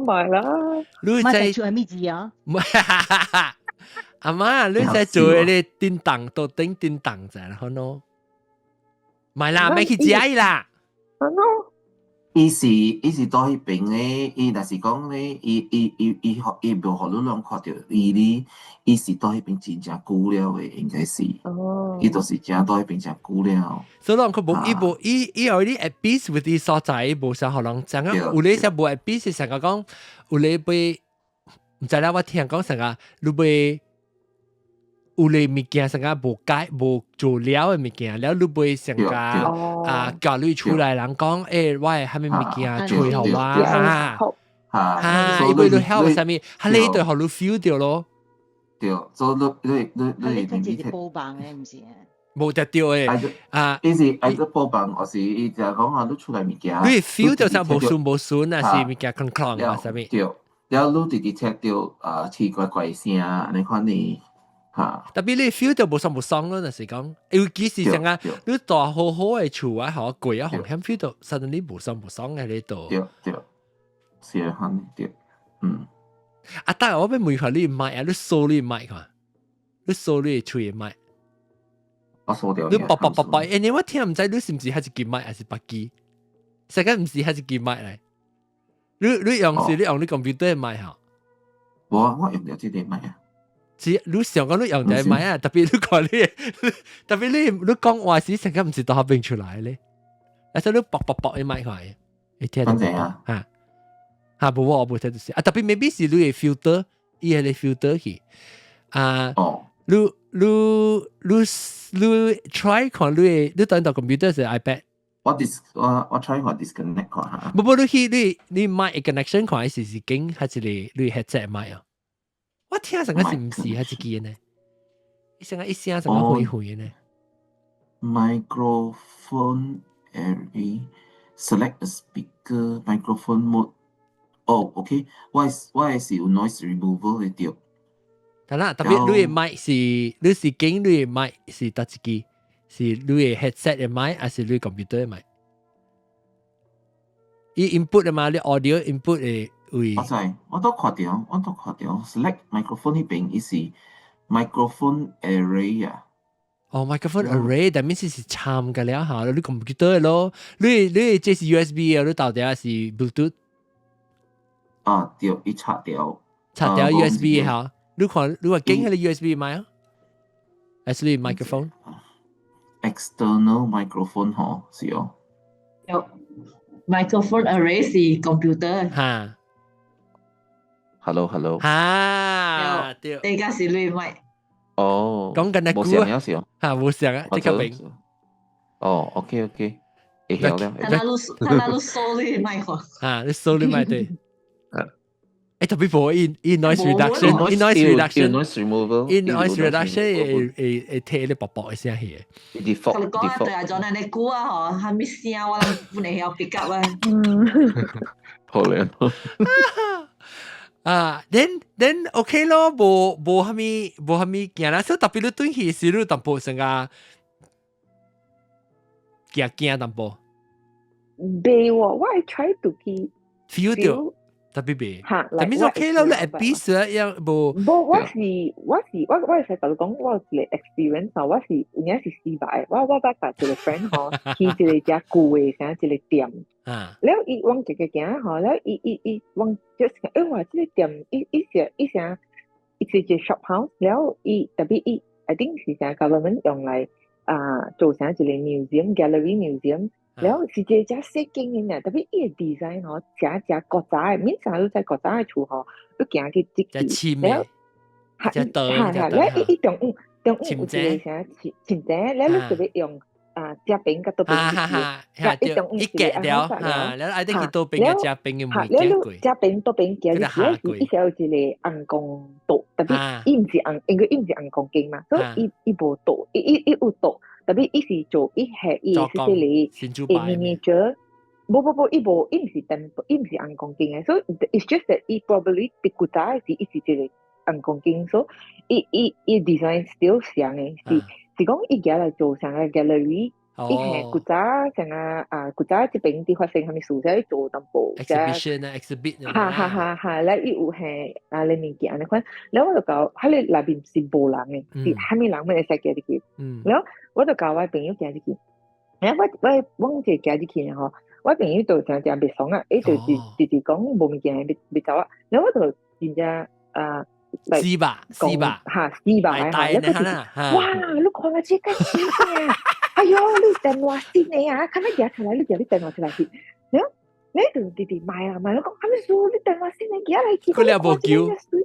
買啦，你在做咩字啊？阿媽，你在做你叮當到叮當仔啦，好喏，買啦，咪去食啦。伊是到迄邊咧，伊若是講咧，伊無互你人看到伊是到迄邊真正久了嘅，應該是。伊就是正到迄邊正久了。所以人佢無伊有啲 at peace with 啲所在，無想互人知影。有咧成無 at peace，成個講有咧被唔知啦，我聽講成個你被有咧物件成個無做了嘅物件，แล้ว你被成個教你出來人講，誒，我係咩物件最好啊？伊為你 help 啥物，佢呢對互你 feel 到咯。對，所以你睇住報棒嘅唔是啊？冇得掉誒，伊是愛個報棒，或是伊就講啊，你出來物件，你 feel 到啥無順啊，是物件空空啊，啥物？對，แล้ว你直直聽到奇怪怪聲，你看你。特別你 feel 到無爽咯，就是講，尤其是成個你大好嘅厝啊，好貴啊，紅險 feel 到 suddenly 無爽嘅呢度。對，是啊，對，但係我俾問下你麥啊，你掃你麥看，你掃你厝嘅麥。我掃掉。你啵，你我聽唔知你是唔是係一支麥，還是白機？實際唔是係一支麥嚟。你用你 computer 嘅麥嚇？我用咗這啲麥啊。你想講你用就係買啊，特別你講你講話時成日唔是到後邊出來咧，而且你啵嘅買開，你聽到冇啊？冇我冇睇到先啊，特別 maybe 是你嘅 filter， 伊係你 filter 去你 try 看你當到 computer 是 iPad。我 try 看 disconnect 看下。冇你買 connection 看係是經還是你 headset 買啊？我聽成個是唔是係自己呢？一聲成個灰呢 ？Microphone area select a speaker microphone mode。OK， 我係有 noise removal 嘅掉。但係特別你嘅麥是你是經你嘅麥是搭自己，是你嘅 headset 嘅麥，還是你 computer 嘅麥？伊 input 嘅嘛，你 audio input 嘅。我都看到 select microphone 呢邊，伊是 microphone area。哦 microphone array，但面是參嘅了嚇，你 computer 咯，你這是 USB 啊，你到底是 Bluetooth？ 啊，對，一插掉 USB 嚇，你話經係你 USB 買啊？還是你 microphone？ external microphone 嗬，是哦。有 microphone array 是 computer。嚇 Hello。嚇，對。而家是你買。哦。講緊冇聲啊，是哦。嚇冇聲啊，即刻明。哦 ，OK。會曉了。他那路收你買貨。嚇，你收你買對。特別冇in noise reduction，in noise removal， in noise reduction 會聽你薄薄嘅聲氣。佢講啊，對啊，咗你估啊，嗬，係咪聲我諗唔係有 pick up 啊。好靚。then OK 咯，冇係咪驚啦，所以特別你對戲時你淡薄成個驚淡薄。未喎，我係 try to feel 到。特別別，但係 OK 咯，你 episode 樣冇。我係同你講，我是 experience 啊，我是有陣時失敗，我捌一個 friend 嗬，去一個隻舊嘅成一個店，แล้ว伊往一個行嗬，แล้ว伊往就是話這個店伊成一個 shop house，แล้ว伊特別伊 I think 是成 government 用嚟做成一個 museum gallery museum。แล้ว是一隻設計嘅呢，特別伊個 design 嗬，隻國仔，面上都在國仔嘅厝嗬，都行去積住，แล้วแล้ว伊中午有一個啥침대，แล้ว你特別用隻餅กับตัว餅一中午一夾掉，แล้วไอ้ที่ตัว餅กับ隻餅嘅唔係幾貴，隻餅ตัว餅夾住，伊有一個紅光豆，特別伊唔是紅，因為伊唔是紅光鏡嘛，所以伊無豆，伊有豆。特別伊是做伊係伊是啲miniature，冇，伊唔是紅光鏡嘅，所以 it's just that 伊 probably 別古仔是伊是一個紅光鏡，所以伊 design still 像嘅，是講伊而嚟做成個 gallery， 伊係古仔成個古仔即邊啲發生係咪事實做淡薄 exhibition 哈，แล้ว伊有係你物件你看，แล้ว我就講喺你內邊是無人嘅，是係咪人咪會使行入去，แล้ว我就教我朋友行入去，我往這行入去吼，我朋友就成日別爽啊，伊就直講無物件別走啊，แล้ว我就真正試吧，嚇，哇，你看我這個先啊，哎呦，你電話先嚟啊，看你夾出來，你電話出來去，你就直直買啦，我講係咪數你電話先嚟夾嚟去，佢哋冇叫，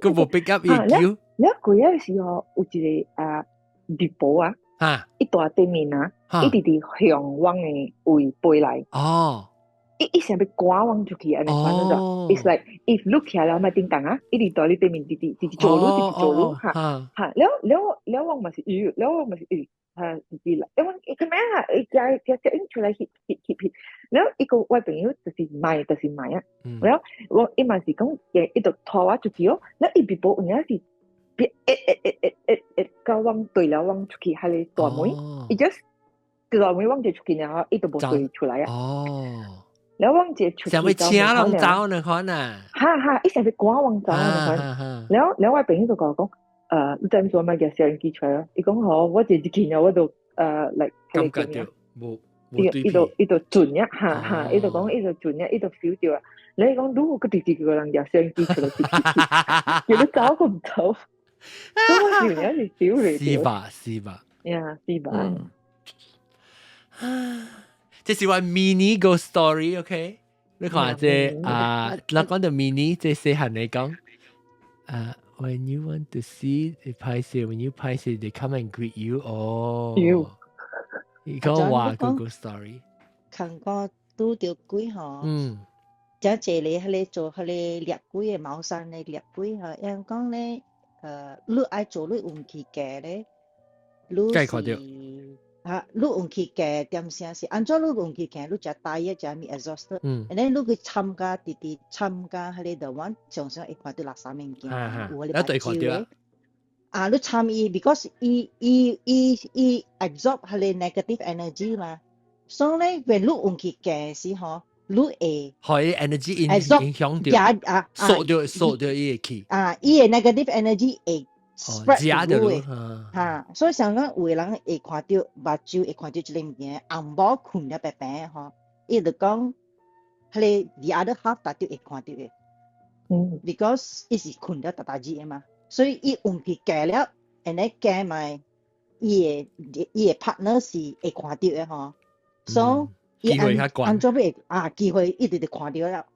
佢冇 pick up 伊叫，แล้ว佢有時候有一個地堡啊。一大對面啊，一直直向往嘅位飛來。哦，一成要趕往出去，安尼反正就 ，it's like if look 起來咪叮當啊，一直到你對面直走路，嚇，แล้ว我咪是是啦，因為佢咩啊，隻出嚟 hit，แล้ว一個我朋友就是買啊，แล้ว我一咪是講嘅，一度拖我出去哦，แล้ว一邊步有時。個往對了往出去，係你大妹，伊 just 大妹往就出去然後伊都冇對出來啊。哦，แล้ว往就出去，成日車龍走呢可能。伊成日趕往走呢可能。แล้ว我朋友就講，你知唔知我買嘅攝影機出來啊？伊講好，我自己見咗我就嚟睇佢嘅。伊度轉一下，伊度講伊度轉一，伊度 feel 掉啊。你講如果個弟弟個人有攝影機出來，叫你走佢唔走。都有陣時少嚟，是吧？呀，是吧？這是話 mini ghost story，OK？ 你看這你講到 mini，這細漢嚟講，when you want to see 你拍攝 ，when you 拍攝 ，they come and greet you。哦，你講話個 ghost story，看過拄着鬼嗬，就這裡喺你做喺你獵鬼嘅茅山嘅獵鬼嗬，人講咧。你愛做你運氣嘅咧，你是你運氣嘅點先是按照你運氣嘅，你就大一就咪 exhausted，然後你去參加喺你度玩，常常會看到垃圾物件，有你白照咧。你參與 because 伊 absorb 係你 negative energy 嘛，所以咧 when 你運氣嘅時候，你會係 energy 影響到，鎖掉伊嘅氣。伊嘅 negative energy 會 spread the rule 哈，所以想講有的人會看到目睭會看到這個物件，紅包困了白白吼，伊就講，迄個 the other half 大家會看到嘅，because 伊是困了大字嘅嘛，所以伊運氣假了，and then 假埋伊嘅 partner 是會看到嘅吼，所以伊按做咩機會一直就看到了，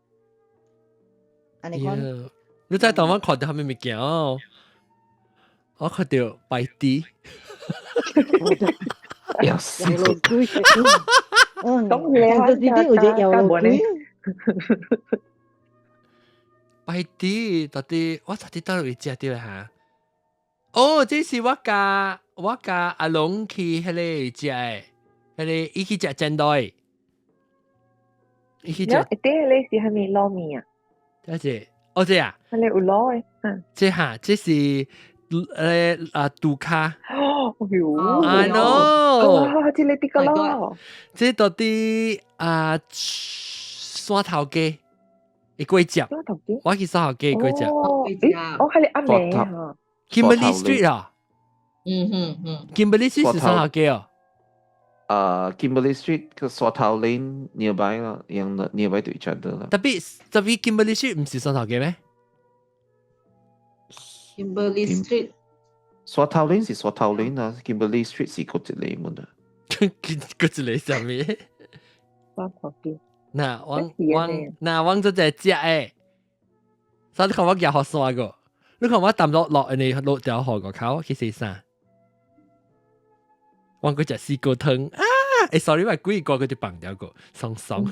安尼講，你在台灣看到蝦米物件哦？我看到白滴，有死咯！咁你呢有隻有路龜，白滴到底我到底到底食到哈？哦，這是我家阿龍去迄個食誒，迄個伊去食煎蛋，伊去食。一啲你是係咪撈麵啊？多謝，哦這啊，係你有撈誒？這哈，這是。杜卡I know 這你啲個咯，這到底山頭雞，一粿食，我去山頭雞一粿食，我係你阿妹啊 ，Kimberley Street 啊，Kimberley Street 是山頭雞哦，Kimberley Street 個沙頭 Lane nearby 啦，樣 nearby to each other 啦。特別 Kimberley Street 唔是山頭雞咩？Kimberley Street 沙頭 Lane 是沙頭 Lane 啊 ，Kimberley Street 是嗰一個門啊。嗰一個什麼？沙頭雞。嗱，我做隻隻誒，所以你看我夾學山個，你看我抌落你落條河個口去洗衫，我嗰隻絲瓜湯啊！sorry， 我故意過嗰啲綁掉個，鬆鬆。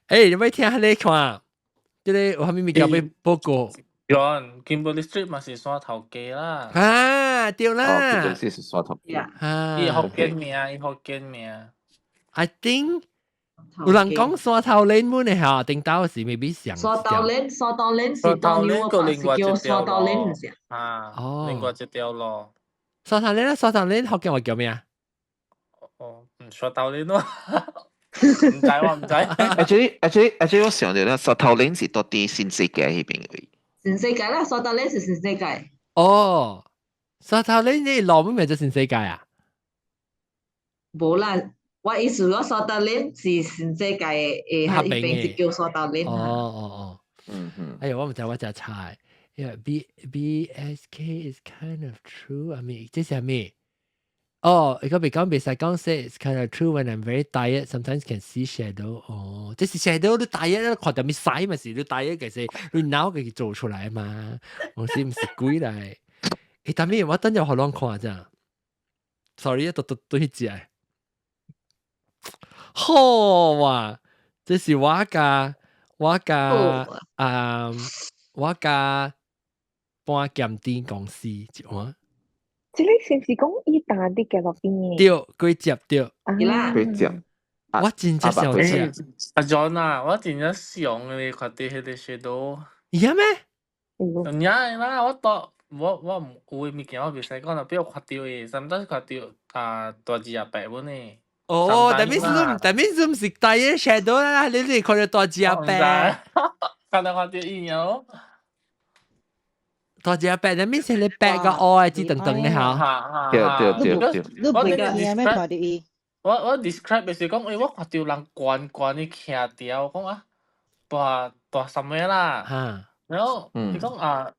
你要聽下你看，即係有蝦米物件要報告。Kimberley Street 嘛是山頭雞啦。對啦。Kimberley Street 是山頭雞。伊福建名。I think 有人講山頭嶺門嘅嚇，定到時未必上。山頭嶺是當年我爸是叫山頭嶺唔是啊？另外一條咯。山頭嶺福建話叫咩啊？山頭嶺咯。唔知我唔知。actually 我想到咧，沙頭嶺是到啲新世界嗰邊嘅。新世界啦，沙頭嶺是新世界。哦，沙頭嶺你老妹咪就新世界啊？冇啦，我意思講沙頭嶺是新世界嘅，喺邊是叫沙頭嶺。哦。哎呀，我唔知我只猜。Yeah, BSK is kind of true. I mean， 這是咩？哦，如果別講say it's kind of true when I'm very tired, sometimes can see shadow。哦，即是 shadow 你 tired 咧，看到咪曬咪是你 tired 嘅時，你腦嘅做出來嘛，我是唔是鬼嚟？但係我等陣好難看咋 ？Sorry， 都去食。好哇，這是我家半鹹店公司一碗。這裡是唔是講意大啲嘅落邊嘅？對，粿接對。粿接。我真正想食。阿 John 啊，我真正想你看到迄個shadow。有咩？有啦，我有物件我袂使講啦，比如看到誒，甚至看到大字阿伯本誒。哦，但係唔是大嘅 shadow 啦，你哋看到大字阿伯。看到影樣。大隻阿伯，你咪係你白個愛枝等等嘅嚇。對。你背個嘢咩？看到伊。我 describe 嘅時講，我看到人慣嘅徛掉，講啊，大什麼啦？然後你講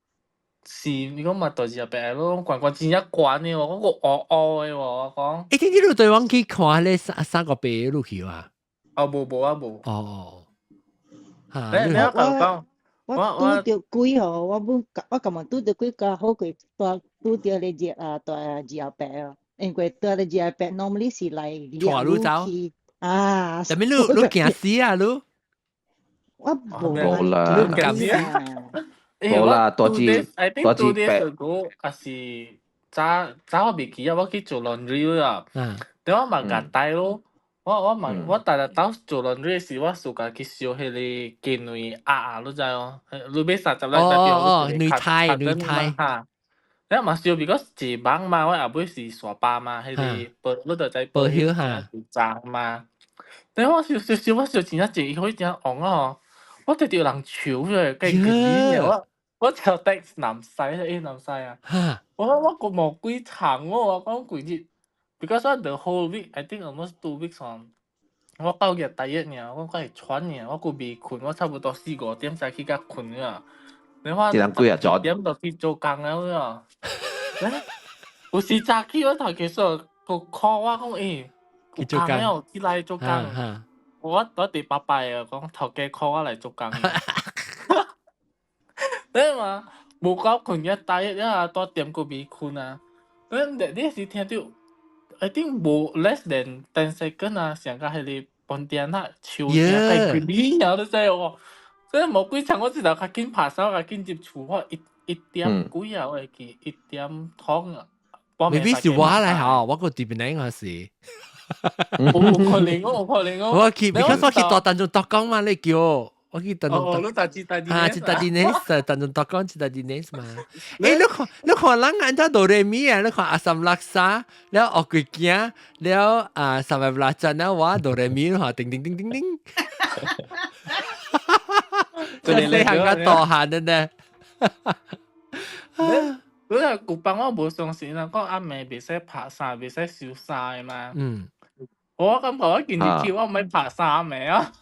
是你講嘛大隻阿伯咯，慣真一慣嘅喎，嗰個嘅喎，我講。誒，你對我去看咧三個白路去啊？冇。哦。你講。我拄着鬼哦，我感覺拄着鬼較好過拄着你大隻阿伯哦，因為大隻阿伯 normally 是嚟帶路走啊，但係你驚死啊你？我冇啦，你唔敢死啊？冇啦，大隻伯，還是早我未記啊，我去做 laundry 啊，等我問人帶咯。我大日到做 laundry 時，我自家去燒迄個雞卵鴨，你知哦？你買30來塊女胎嚇。你嘛燒，because 一網嘛，我後尾是沙巴嘛，迄個你就知保曉嚇，長嘛。等我燒，我燒真正一可以真紅啊！我直條人潮嘅，跟住我就 text 南西南西啊，我個冇幾長我講幾日 ，because the whole week I think almost 2 weeks on， 我9日第一年，我係喘嘅，我個未困，我差不多4、5點先去甲困啊。你話10點就去做工啊？有時早起我頭其實個 call 我講有工了，起來做工。我第8拜啊，講頭家 call 我嚟做工。你嘛冇夠困嘅，第一啊多點個未困啊。你時聽到 I think 冇 less than 10 second 啊，上個係你半點啦，超聲係佢呢有得滯喎。所以冇幾長，我直頭較緊拍手，較緊接觸我一點幾啊，我記1點湯啊。未必是我嚟嚇，我個碟邊個是。我可能我去，because 我去大當中講嘛，你叫我去當中。你大字啊，一大字呢，當中講一大字呢嘛。你看人按照哆來咪啊，你看阿三lak沙，แล้วออก鬼驚，แล้ว三百八真แล้วว่า哆來咪嚇，叮叮叮叮叮。就你行個大漢的呢？你係古幫我冇相信啦，講阿妹未使拍衫，未使燒衫嘛。我感覺我見條橋我唔係拍衫未啊。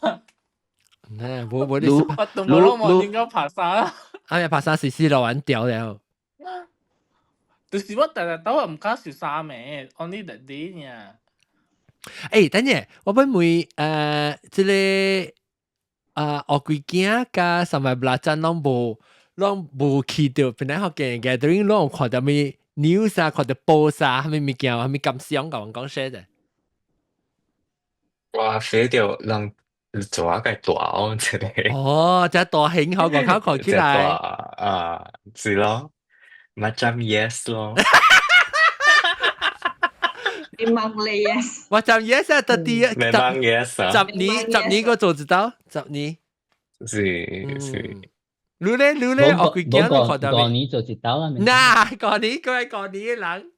冇你我都冇應該拍衫。阿妹拍衫時落完掉了。就是我日都係唔敢燒衫未 ，only that day 呢。誒，等陣，我本妹即個學鬼驚加300真攏無去到，本來學嘅 gathering 攏看到咩 news 啊，看到報啊，係咪物件，係咪咁想甲我講寫嘅？我 feel 到人做下個大哦，即係。哦，即係大型口個口看起來。是咯，macam yes 咯。Memang yes. Macam yes 啊，特啲memang yes 啊。10年個做得到，10年。是。你咧，我佢驚你看到未？5年就得到啦。嗱，5年佢係5年人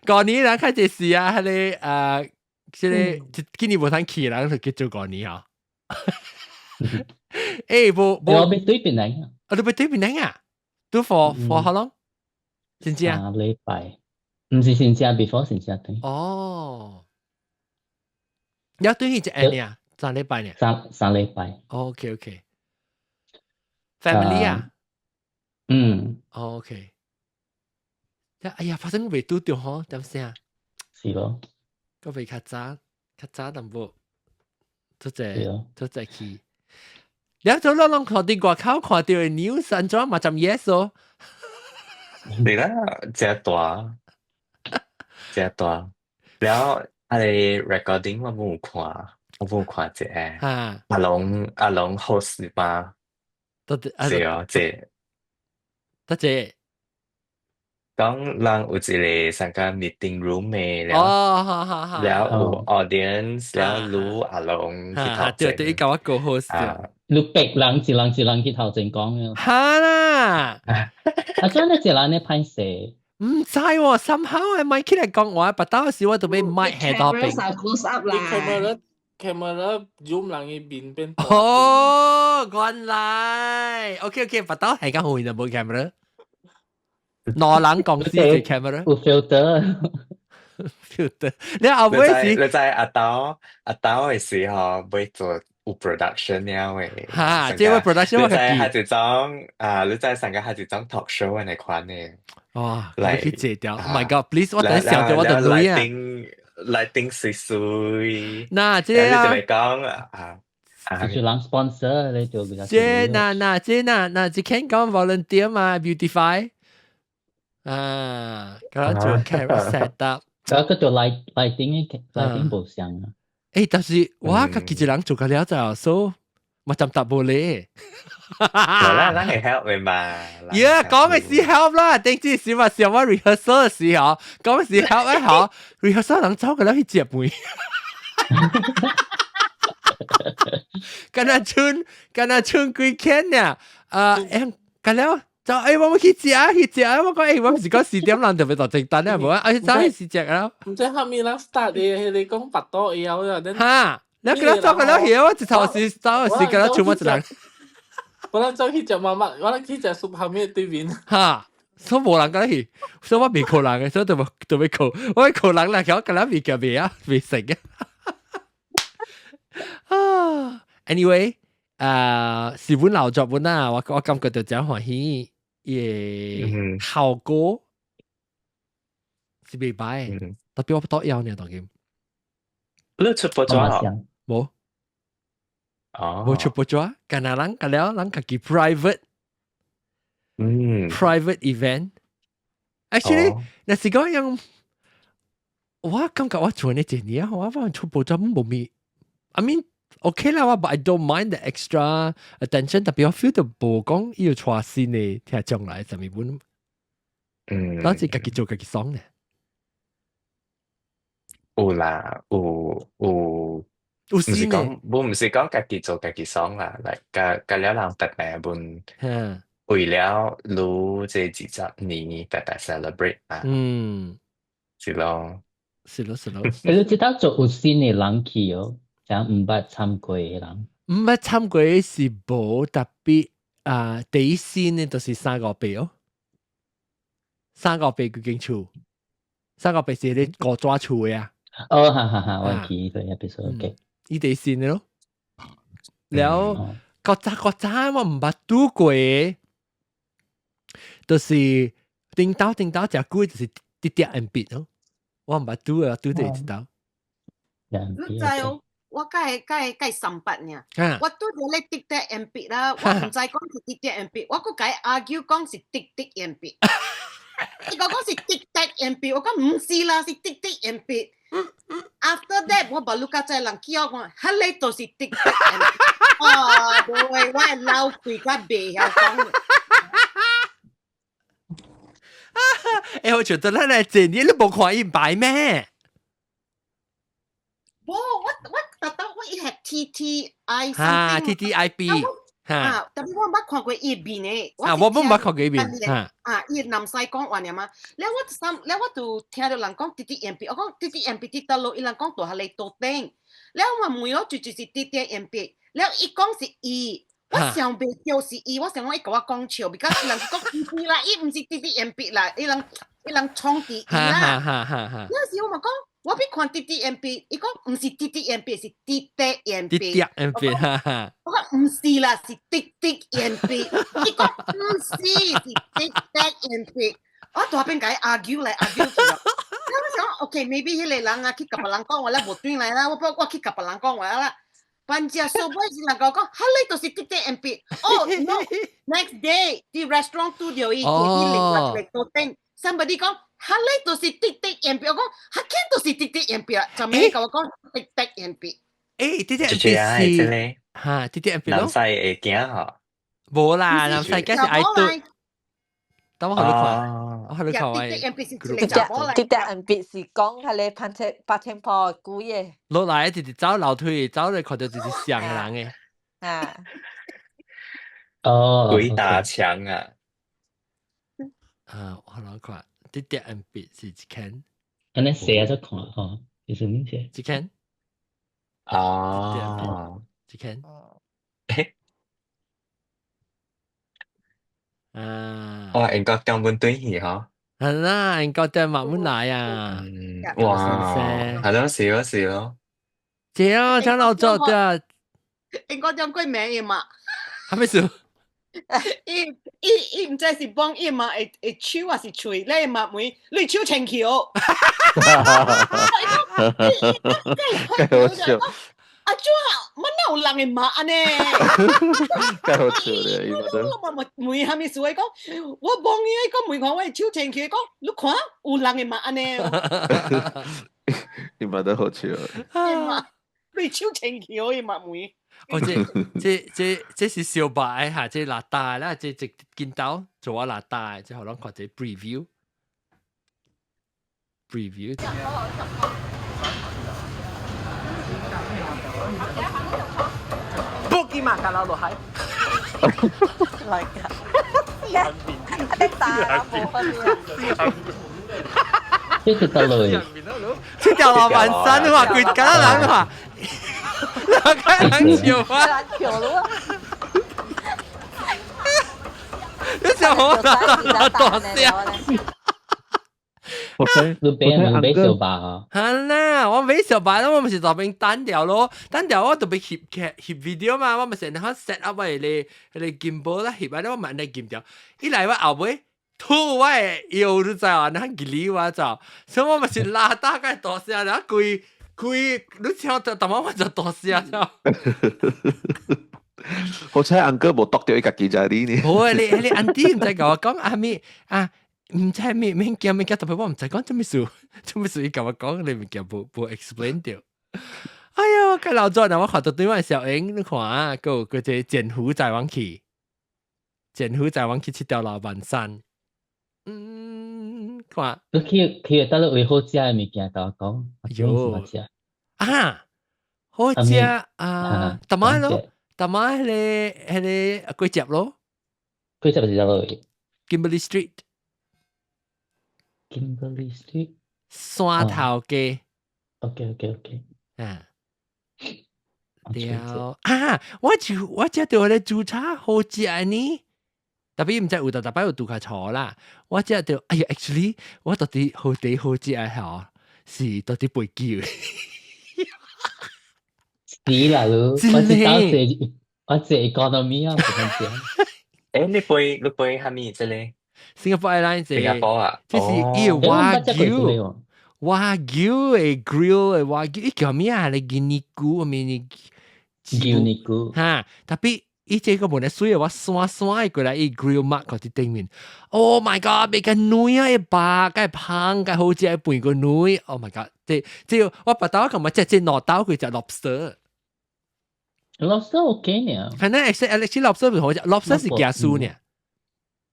，5年人開始試啊，係你即係今年冇通去人就叫做5年啊。誒，冇。我俾對邊嚟啊？你俾對邊嚟啊？都 for how long？ 先知啊？3禮拜。唔是先至 before 先至對。哦，有對佢一年啊，3禮拜呢？3禮拜。OK。family 啊？OK。哎呀，發生未拄到嗬，點先？是咯。個未較早淡薄，都在去。แล้ว做เราลอง看啲外口看到嘅 news 安怎嘛就 yes 哦。你啦，真大。แล้วอะไร recording 我冇看啫。阿龍 host 嘛。係啊，得謝。講人有一個成個 meeting room 嘅，แล้ว有 audience，แล้วรู้阿龍去頭前。對，教我個 host。你逼人一人去頭前講嘅。嚇啦！啊，真係一人咧拍攝。唔知喎，somehow 係咪起嚟講話，不當時我都俾 mic 喺度邊。camera zoom 人嘅面邊。哦，原來 OK， 不當係講會就冇 camera。哪人公司嘅 camera？有 filter。你後尾時，你知阿刀嘅時候會做有 production 了嘅。嚇，即係 production 我你知係一種你知成個係一種 talk show 嘅款嘅。哇！我去戒掉 ，Oh my God！Please， 我等想到我的女啊。lighting 水。嗱，即係你就嚟講就人 sponsor 你就比較。即can 講 volunteer 嘛 ，beautify。咁做 camera set up。咁做 lighting 冇相啊。誒，但是我佢幾隻人做緊了就所。我浸搭冇咧，嗱，係 help 你嘛？講嘅是 help 啦，定之時話上我 rehearsal 嘅時候，講嘅是 help 一下 rehearsal 能走嘅啦去接妹，跟阿春幾天呢？咁了就我去接，我講我唔是講4點人特別到正單咧，冇啊，走去試隻啦。唔知後面人 start 你講8多嘢啊，嚇。你嗰啲做個了嘢，我直頭是走時間出乜人？我哋走去食媽媽，我哋去食ซุป後面對面。嚇！所以冇人㗎去，所以我未靠人嘅，所以就未靠，我靠人啦，佢嗰啲未嘅未啊，未食嘅。Anyway，是本老作本啦，我感覺到真歡喜，嘅效果是未歹，特別我多要呢當劍。你出播咗冇？哦，冇出播咗，咁啊人咁了，人自己 private event。Actually，那是講樣，我感覺我做呢件嘢，我反而出播咗冇咪。I mean。OK 啦，but I don't mind the extra attention。特別我 feel 到無講要帶先嘅聽眾來就咪本，當時自己做自己爽嘅。有啦，有，唔是講自己做自己爽啦，嚟個了人特別本，為了錄這20年特別 celebrate 啊，是咯。你知道做有新嘅人去哦。像唔捌參過嘅人，唔捌參過是無特別第一先呢，就是3個輩哦，3個輩佢間厝，3個輩是你個抓厝嘅啊。哦，哈，我記得入邊所嘅，依第一先咯。了，個早我唔捌拄過嘅，就是頂到食久就是滴滴塩筆咯，我唔捌拄啊，拄就知道。你知哦？我介300呢，我拄着咧滴滴鉛筆啦，我唔知講是滴滴鉛筆，我佫介 argue 講是滴滴鉛筆。伊講是滴滴鉛筆，我講唔是啦，是滴滴鉛筆。After that， 我把路家仔人叫我講，迄個都是滴滴鉛筆。哦，對，我係老鬼甲袂曉講。我覺得咱來這年你無看伊擺咩？我特登我一係 TTI 嚇 TTIB 嚇，但係我冇看過伊邊嘅。我冇看過伊邊伊南西講話呀嘛。แล้ว我就聽到人講滴滴鉛筆，我講滴滴鉛筆滴得落，伊人講到係嚟到頂。แล้ว我問我就是滴滴鉛筆，แล้ว伊講是伊，我想袂到是伊，我想講伊甲我講笑，because 伊人講唔是啦，伊唔是滴滴鉛筆啦，伊人創滴伊啦。有時我咪講。我俾看滴滴鉛筆，伊講唔是滴滴鉛筆，是滴滴鉛筆。滴滴鉛筆，我講唔是啦，是滴滴鉛筆。伊講唔是，是滴滴鉛筆。我大邊解 argue 嚟 argue 去啦。我想 ，OK，maybe 迄個人啊，去甲別人講話啦，無對嚟啦。我去甲別人講話啦。班只數尾是人講，哈你都是滴滴鉛筆。哦 ，no，next day，啲 restaurant 都有伊嚟到頂。somebody 講。哈你都是滴滴鉛筆，我講哈見都是滴滴鉛筆啦，就咪甲我講滴滴鉛筆。滴滴鉛筆是嚇，滴滴鉛筆咯。南西會驚嗬？冇啦，南西梗係愛對。等我去看，我去看。滴滴鉛筆是滴滴鉛筆是講係你拍天破古嘅。落來直直走樓梯，走嚟看到就是上人嘅。鬼打牆啊！我諗看。滴滴鉛筆是一間，安尼寫咗看吼，就是你寫一間，一間，哇，英國咁本對戲嗬，係啦，英國對馬本來啊，哇，係咯，是咯，這啊，張老作的，英國將佢名嘢嘛，係咪事？伊唔知是幫伊嘛，會手還是喙，你嘛每你手清橋。太好笑。阿朱啊，乜有人會罵呢？太好笑了，伊我每下面事會講，我幫伊講每個我手清橋講，你看有人會罵呢？伊罵得好笑。你手清橋伊罵每。這是小白嚇，這辣大啦，這見到做下辣大，即可能或者 preview。Book 嘛，㗎啦，落海。嚟㗎，一大冇分別。即係得嘞。即係掉落萬山話，佢梗係諗話。人笑啊！人笑咯，你笑我大聲。你俾小白啊？係啦，我俾小白咯，我咪是特別單調咯，單調我特別翕 video 嘛，我咪成日喺 set up 嚟gimbal 啦，翕啊，我咪嚟剪掉，一來我後尾吐我腰都知啊，那吉利我就，所以我咪是拉大概大聲，然後開，你聽到但我就大聲咗。好彩安哥冇讀到一個記者呢？冇啊，你安啲唔使講，講阿咪啊。唔知咩叫，特別我唔知講做咩事，伊甲我講你物件無 explain 掉。哎呀，介老早啊，我看到對面小英，你看啊，個只剪湖在往去去條老板山。看。佢得你為好食嘅物件，甲我講。喲啊，好食啊！大媽咯，大媽迄個粿條咯，粿條是落去 Kimberley Street。Kimberley Street， 山頭街。OK。啊，了啊！我只對我咧煮茶好食呢，特別唔知有特別有杜卡錯啦。我只對，哎呀 ，actually 我到底好食嚇，是到底背叫。是啦，我知道我做 economy 啊，唔知。誒，你背係咪即係？Singapore Airlines 新加坡啊，即是伊Wagyu 嘅 grill 嘅 Wagyu， 伊叫咩啊？你Guinea Goo， 咪Guinea Goo 嚇，特別伊這個門咧水我酸過來，伊 grill mark 嗰啲頂面。Oh my god！ 別個女啊，一白，梗係胖，梗係好似係半個女。Oh my god！ 即我白刀咁啊，即攞刀佢就 lobster。lobster OK 呢？係呢 ，actually lobster 唔好食 ，lobster 是假酥呢。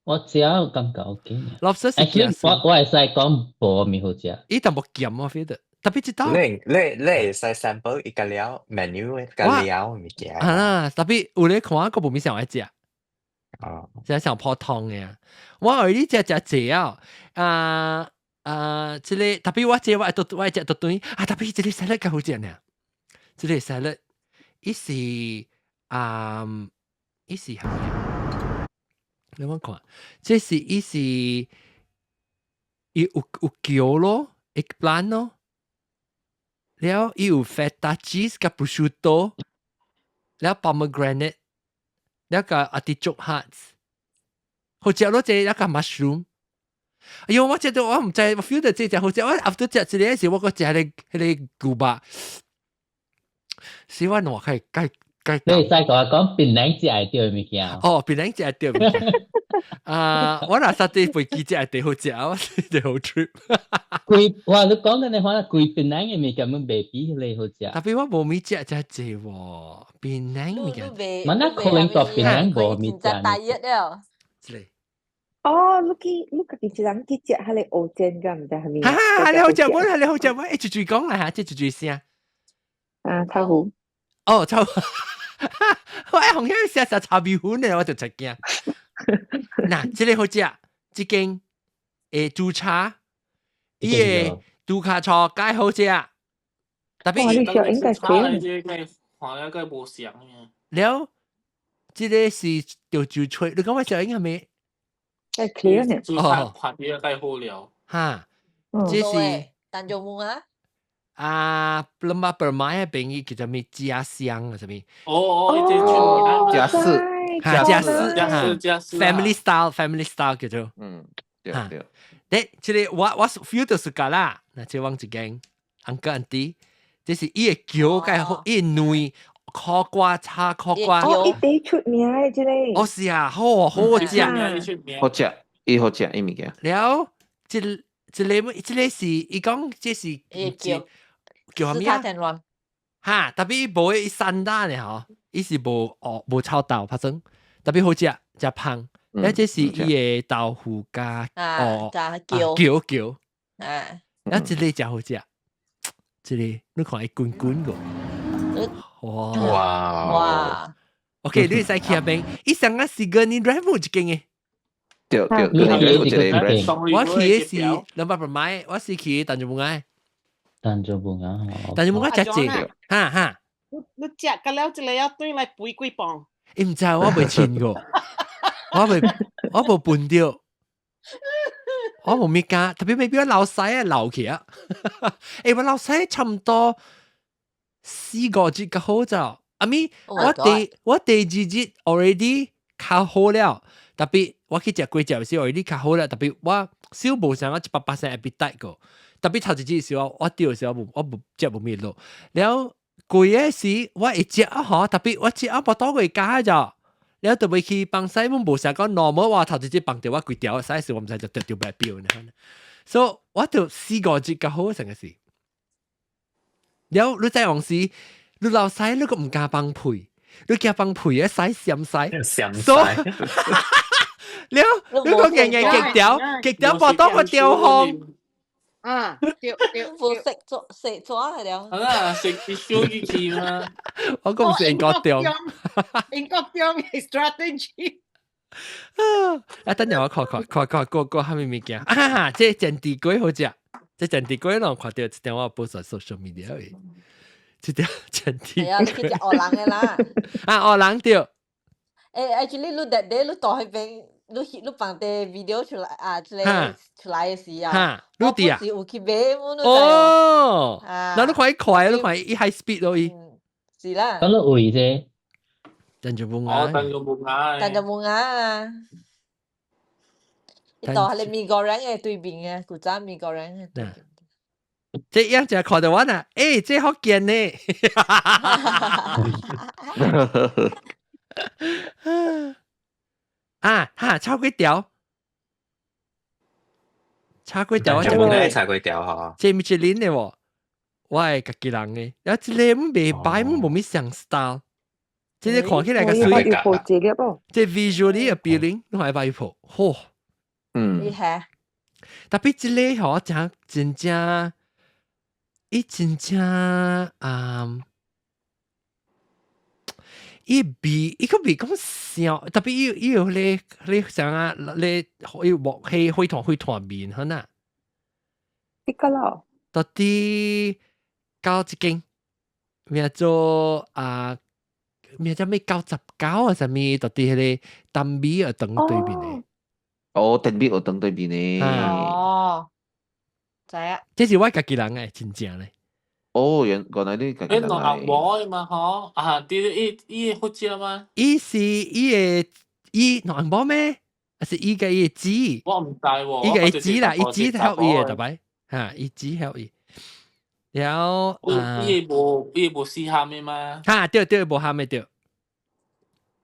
我只有感覺 OK 呢。lobster 是假酥。我係使講薄咪好食。伊淡薄鹹我 feel 得，特別知道。你係使 sample 一個料 menu 一個料物件。啊，特別有咧看個無咪想愛食。哦。即係想泡湯嘅。我後呢只隻啊，即係特別我隻我隻對啊，特別即係 salad 嘅好食呢。即係 salad。伊是係咩？你揾看，即是伊是伊有薑咯 ，eggplant 咯，然後伊有 feta cheese 甲 prosciutto， 然後 pomegranate， 然後個 artichoke hearts， 好食咯，即係一個 mushroom。哎呦，我覺得我唔知，我 feel 到這隻好食。我 after 食呢時，我個食係牛巴。希望我可以解。你使講檳榔只係啲物件。哦，檳榔只係啲物件。我嗱實啲飛機只係啲好食啊，我啲好 trip。哇！你講緊你可能貴檳榔嘅物件咁未比你好食。特別我冇咪食就係喎，檳榔物件。乜那可能個檳榔冇咪食。大熱了。哦，你家己一人去食下你蚵煎㗎，唔知係咪？你好食冇？你好食冇？誒，最講啦嚇，即最聲。臭虎。哦，臭。我紅香食炒米粉咧，我就真驚。嗱，這裡好食，這間煮茶，伊個杜卡錯介好食，特別你小應該看一個無相嘅。了，這個是條煮脆，你講我小應係咪？係 clear 呢？哦，看啲個介好料。嚇，這是但做冇啊？lembah permai 邊個叫做咩家鄉啊？什麼？家私，family style 叫做。對。誒，這裡我 feel 到是㗎啦，嗱，即係往一間 uncle auntie，這是伊個腳介好，伊個內烤瓜炒烤瓜。哦，伊地出名嘅這裡。哦是啊，好食。好食，伊好食，伊物件。了，這裡是伊講，這是叫咩啊？嚇，特別無伊散單嘅嗬，伊是無炒豆發生，特別好食，食香。咧這是伊個豆腐加叫，然後這裡就好食，這裡你看伊滾個，哇 ！OK，你使去入邊，伊上個時間你 drive 一間嘅。對，我去嘅是兩百買，我是去tanjung bunga。tanjung bunga 食，嚇。你食个了一个要对来肥几磅？唔知我未稱過，我冇搬掉，我冇咩加，特別未必我老細啊留起啊，我老細差唔多4個節嘅好就，阿咪我第2節 already 較好了，特別我去食貴食時 already 較好了，特別我小無上我100% appetite 個，特別頭一節時候我掉時候我冇食冇咩咯，แล้ว貴嘅時我一食啊嗬，特別我食啊冇多過加咗。แล้วตัวไปขี่ปังไซมันบุษก็ normal ว่า頭先ปังเดียวว่าก๋วยเตี๋ยวไซส์我唔使就掉掉白標นะ，so 我就4個節嘅好成個事，แล้ว你再往時，你老細你個唔加幫配，你加幫配嘅ไซส์閃ไซ，แล้ว你個人極掉冇多個掉紅。啊，對，副食咗係了。啊，食啲燒魚翅嘛。我講唔係英國中，英國中嘅 strategy。啊，等陣我看下面物件啊，即係蒸地龜好食，即係蒸地龜咯，看到一條我報上 social media 嘅，一條蒸地龜。係啊，你去食鵝郎嘅啦。啊，鵝郎對。actually 你 that day 你到去邊？你放啲 video 出來啊，出來嘅時啊，我不是有去買，我都哦，嗱你快，你快一 high speed 咯，是啦。咁你會啫，等住冇牙，等住冇牙啊！呢度係你美國人嘅對面嘅，古早美國人嘅對面。即樣就看到我啦，即好見呢。炒粿條，我就冇咧炒粿條嗬。即米其林嘅喎，我係家己人嘅，有一個唔未擺，冇咩上 style，即係看起來個水，即 visually appealing，你係擺鋪，嚯，厲害。特別一個嗬，真正伊個味咁香，特別伊有你想啊，你可鑊氣開團面可能。呢個咯，到底搞一間，咩做咩叫咩99啊？什麼？到底迄個蛋米而等對面嘅。哦，蛋米而等對面嘅。哦，知啊。這是我家己人嘅，真正咧。哦，原來你家己人係。你攞嘛嗬？啊，啲好食嘛？伊兩包咩？還是伊個伊紙？我唔知喎。伊個伊紙啦，伊紙help 伊嘅，對吧？嚇，伊紙help 伊。了伊冇試下咩嘛？嚇，對，冇下咩對。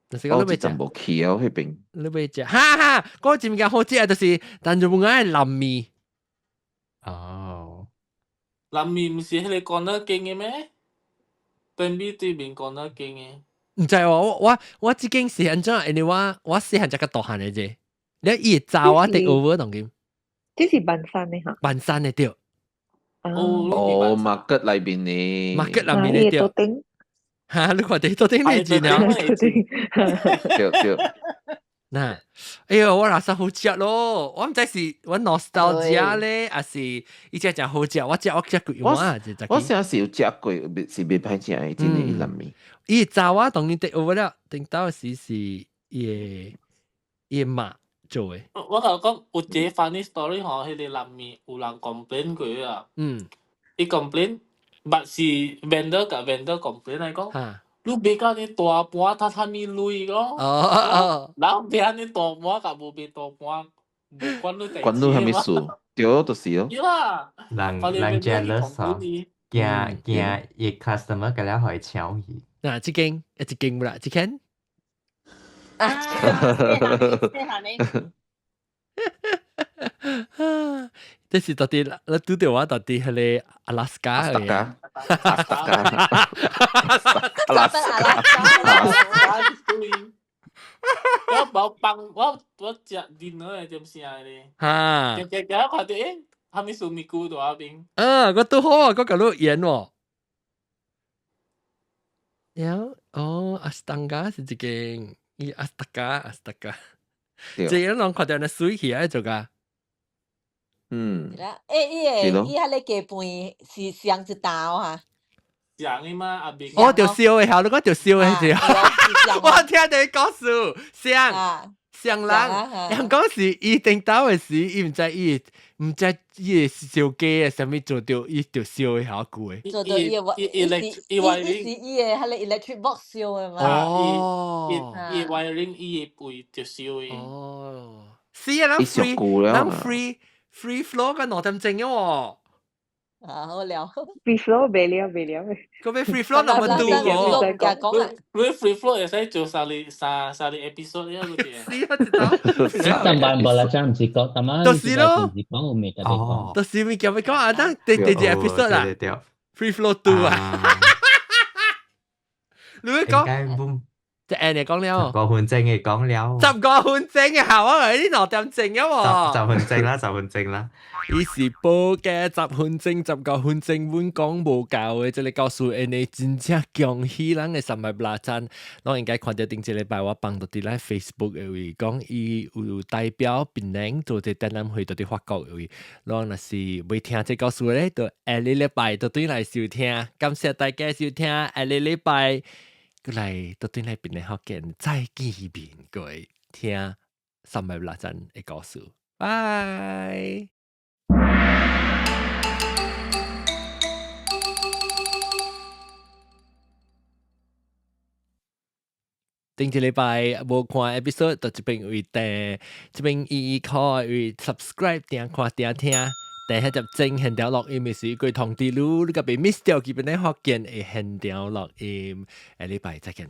但是我都未食。冇去啊，嗰邊。你未食？哈，嗰陣間好食就是但就冇嗌藍米。哦。南面唔是迄個講得勁嘅咩？對面對面講得勁嘅。唔知喎，我之前是安怎？因為我細漢只個大漢嘅啫。你伊炸我 take over 當佢。這是板山嘅嚇。板山嘅對。哦，market 裏邊嘅。market 裏面嘅對。嚇！你看啲多啲嚟住啊！對。嗱，哎呀，我垃圾好食咯！我唔知是我 nostalgia 咧，還是伊只真好食。我食過用啊，我上次有食過，是未歹食嘅，真係伊南面。伊炸我當年得 over 了，等到時是伊媽做嘅。我頭講有一個 funny story 嗬，迄個南面有人 complain 佢啊。伊 complain，但是 vendor complain 嚟講。你別講你大盤，他咪累咯。然後別你大盤，甲無別大盤，無關你代志。關你係咪事？對，就是咯。對啦。人 jealous 嗬，驚伊 customer 嘅了可以搶伊。嗱，一間啦，一間。這是到底你拄到我到底係你阿拉斯加嘅。阿拉斯加。我冇幫我食 dinner 係點先咧？嚇！日看到係咪蘇米姑度嗰邊？我都好啊，我搞到演喎。阿斯登加是一間，阿斯特加。這樣人看到那水起來做㗎。伊係你雞飯是上一道嚇。像的嘛，阿明。哦，就笑的，好，你讲就笑的是。我聽你講數，上人，人講是伊頂到的時，伊唔知伊嘅小雞啊，什麼做到伊就笑的好句的。做到伊嘅伊是伊嘅，係你 electric box 笑嘅嘛。哦，伊 wiring 伊嘅背就笑嘅。哦，是啊，咱 free flow 嘅攞點正嘅喎。啊，好聊。free flow 未了。嗰邊 free flow 那麼多喎。佢 free flow 會使做三哩 episode 呢個嘢。是啊，知道。但係冇啦，真唔知講，但係就是咯。唔知講，我未特別講。就是咪叫咪講啊？等第 episode 啦。free flow 2啊。你講。即係你講了，10個半正嘅講了，10個半正嘅好啊！你攞點正嘅喎，10分正啦，10分正啦。伊是報嘅10分正，10個半正，阮講無夠嘅，即係告訴你真正恭喜人嘅300拉讚，我應該看到頂一禮拜我放到啲喺 Facebook 嘅位，講伊有代表檳城做隻展覽會到啲法國嘅位，我若是未聽即告訴咧，就下個禮拜到對來收聽，感謝大家收聽，下個禮拜。過嚟到對嚟邊嚟學見再見面，各位聽300拉讚嘅故事，拜。頂一禮拜無看 episode，到這邊為訂，這邊一開為 subscribe 訂看訂聽。但係就正現條錄音嘅時，佢通知你，你個被 miss 掉，基本嚟學見會現條錄音，下禮拜再見。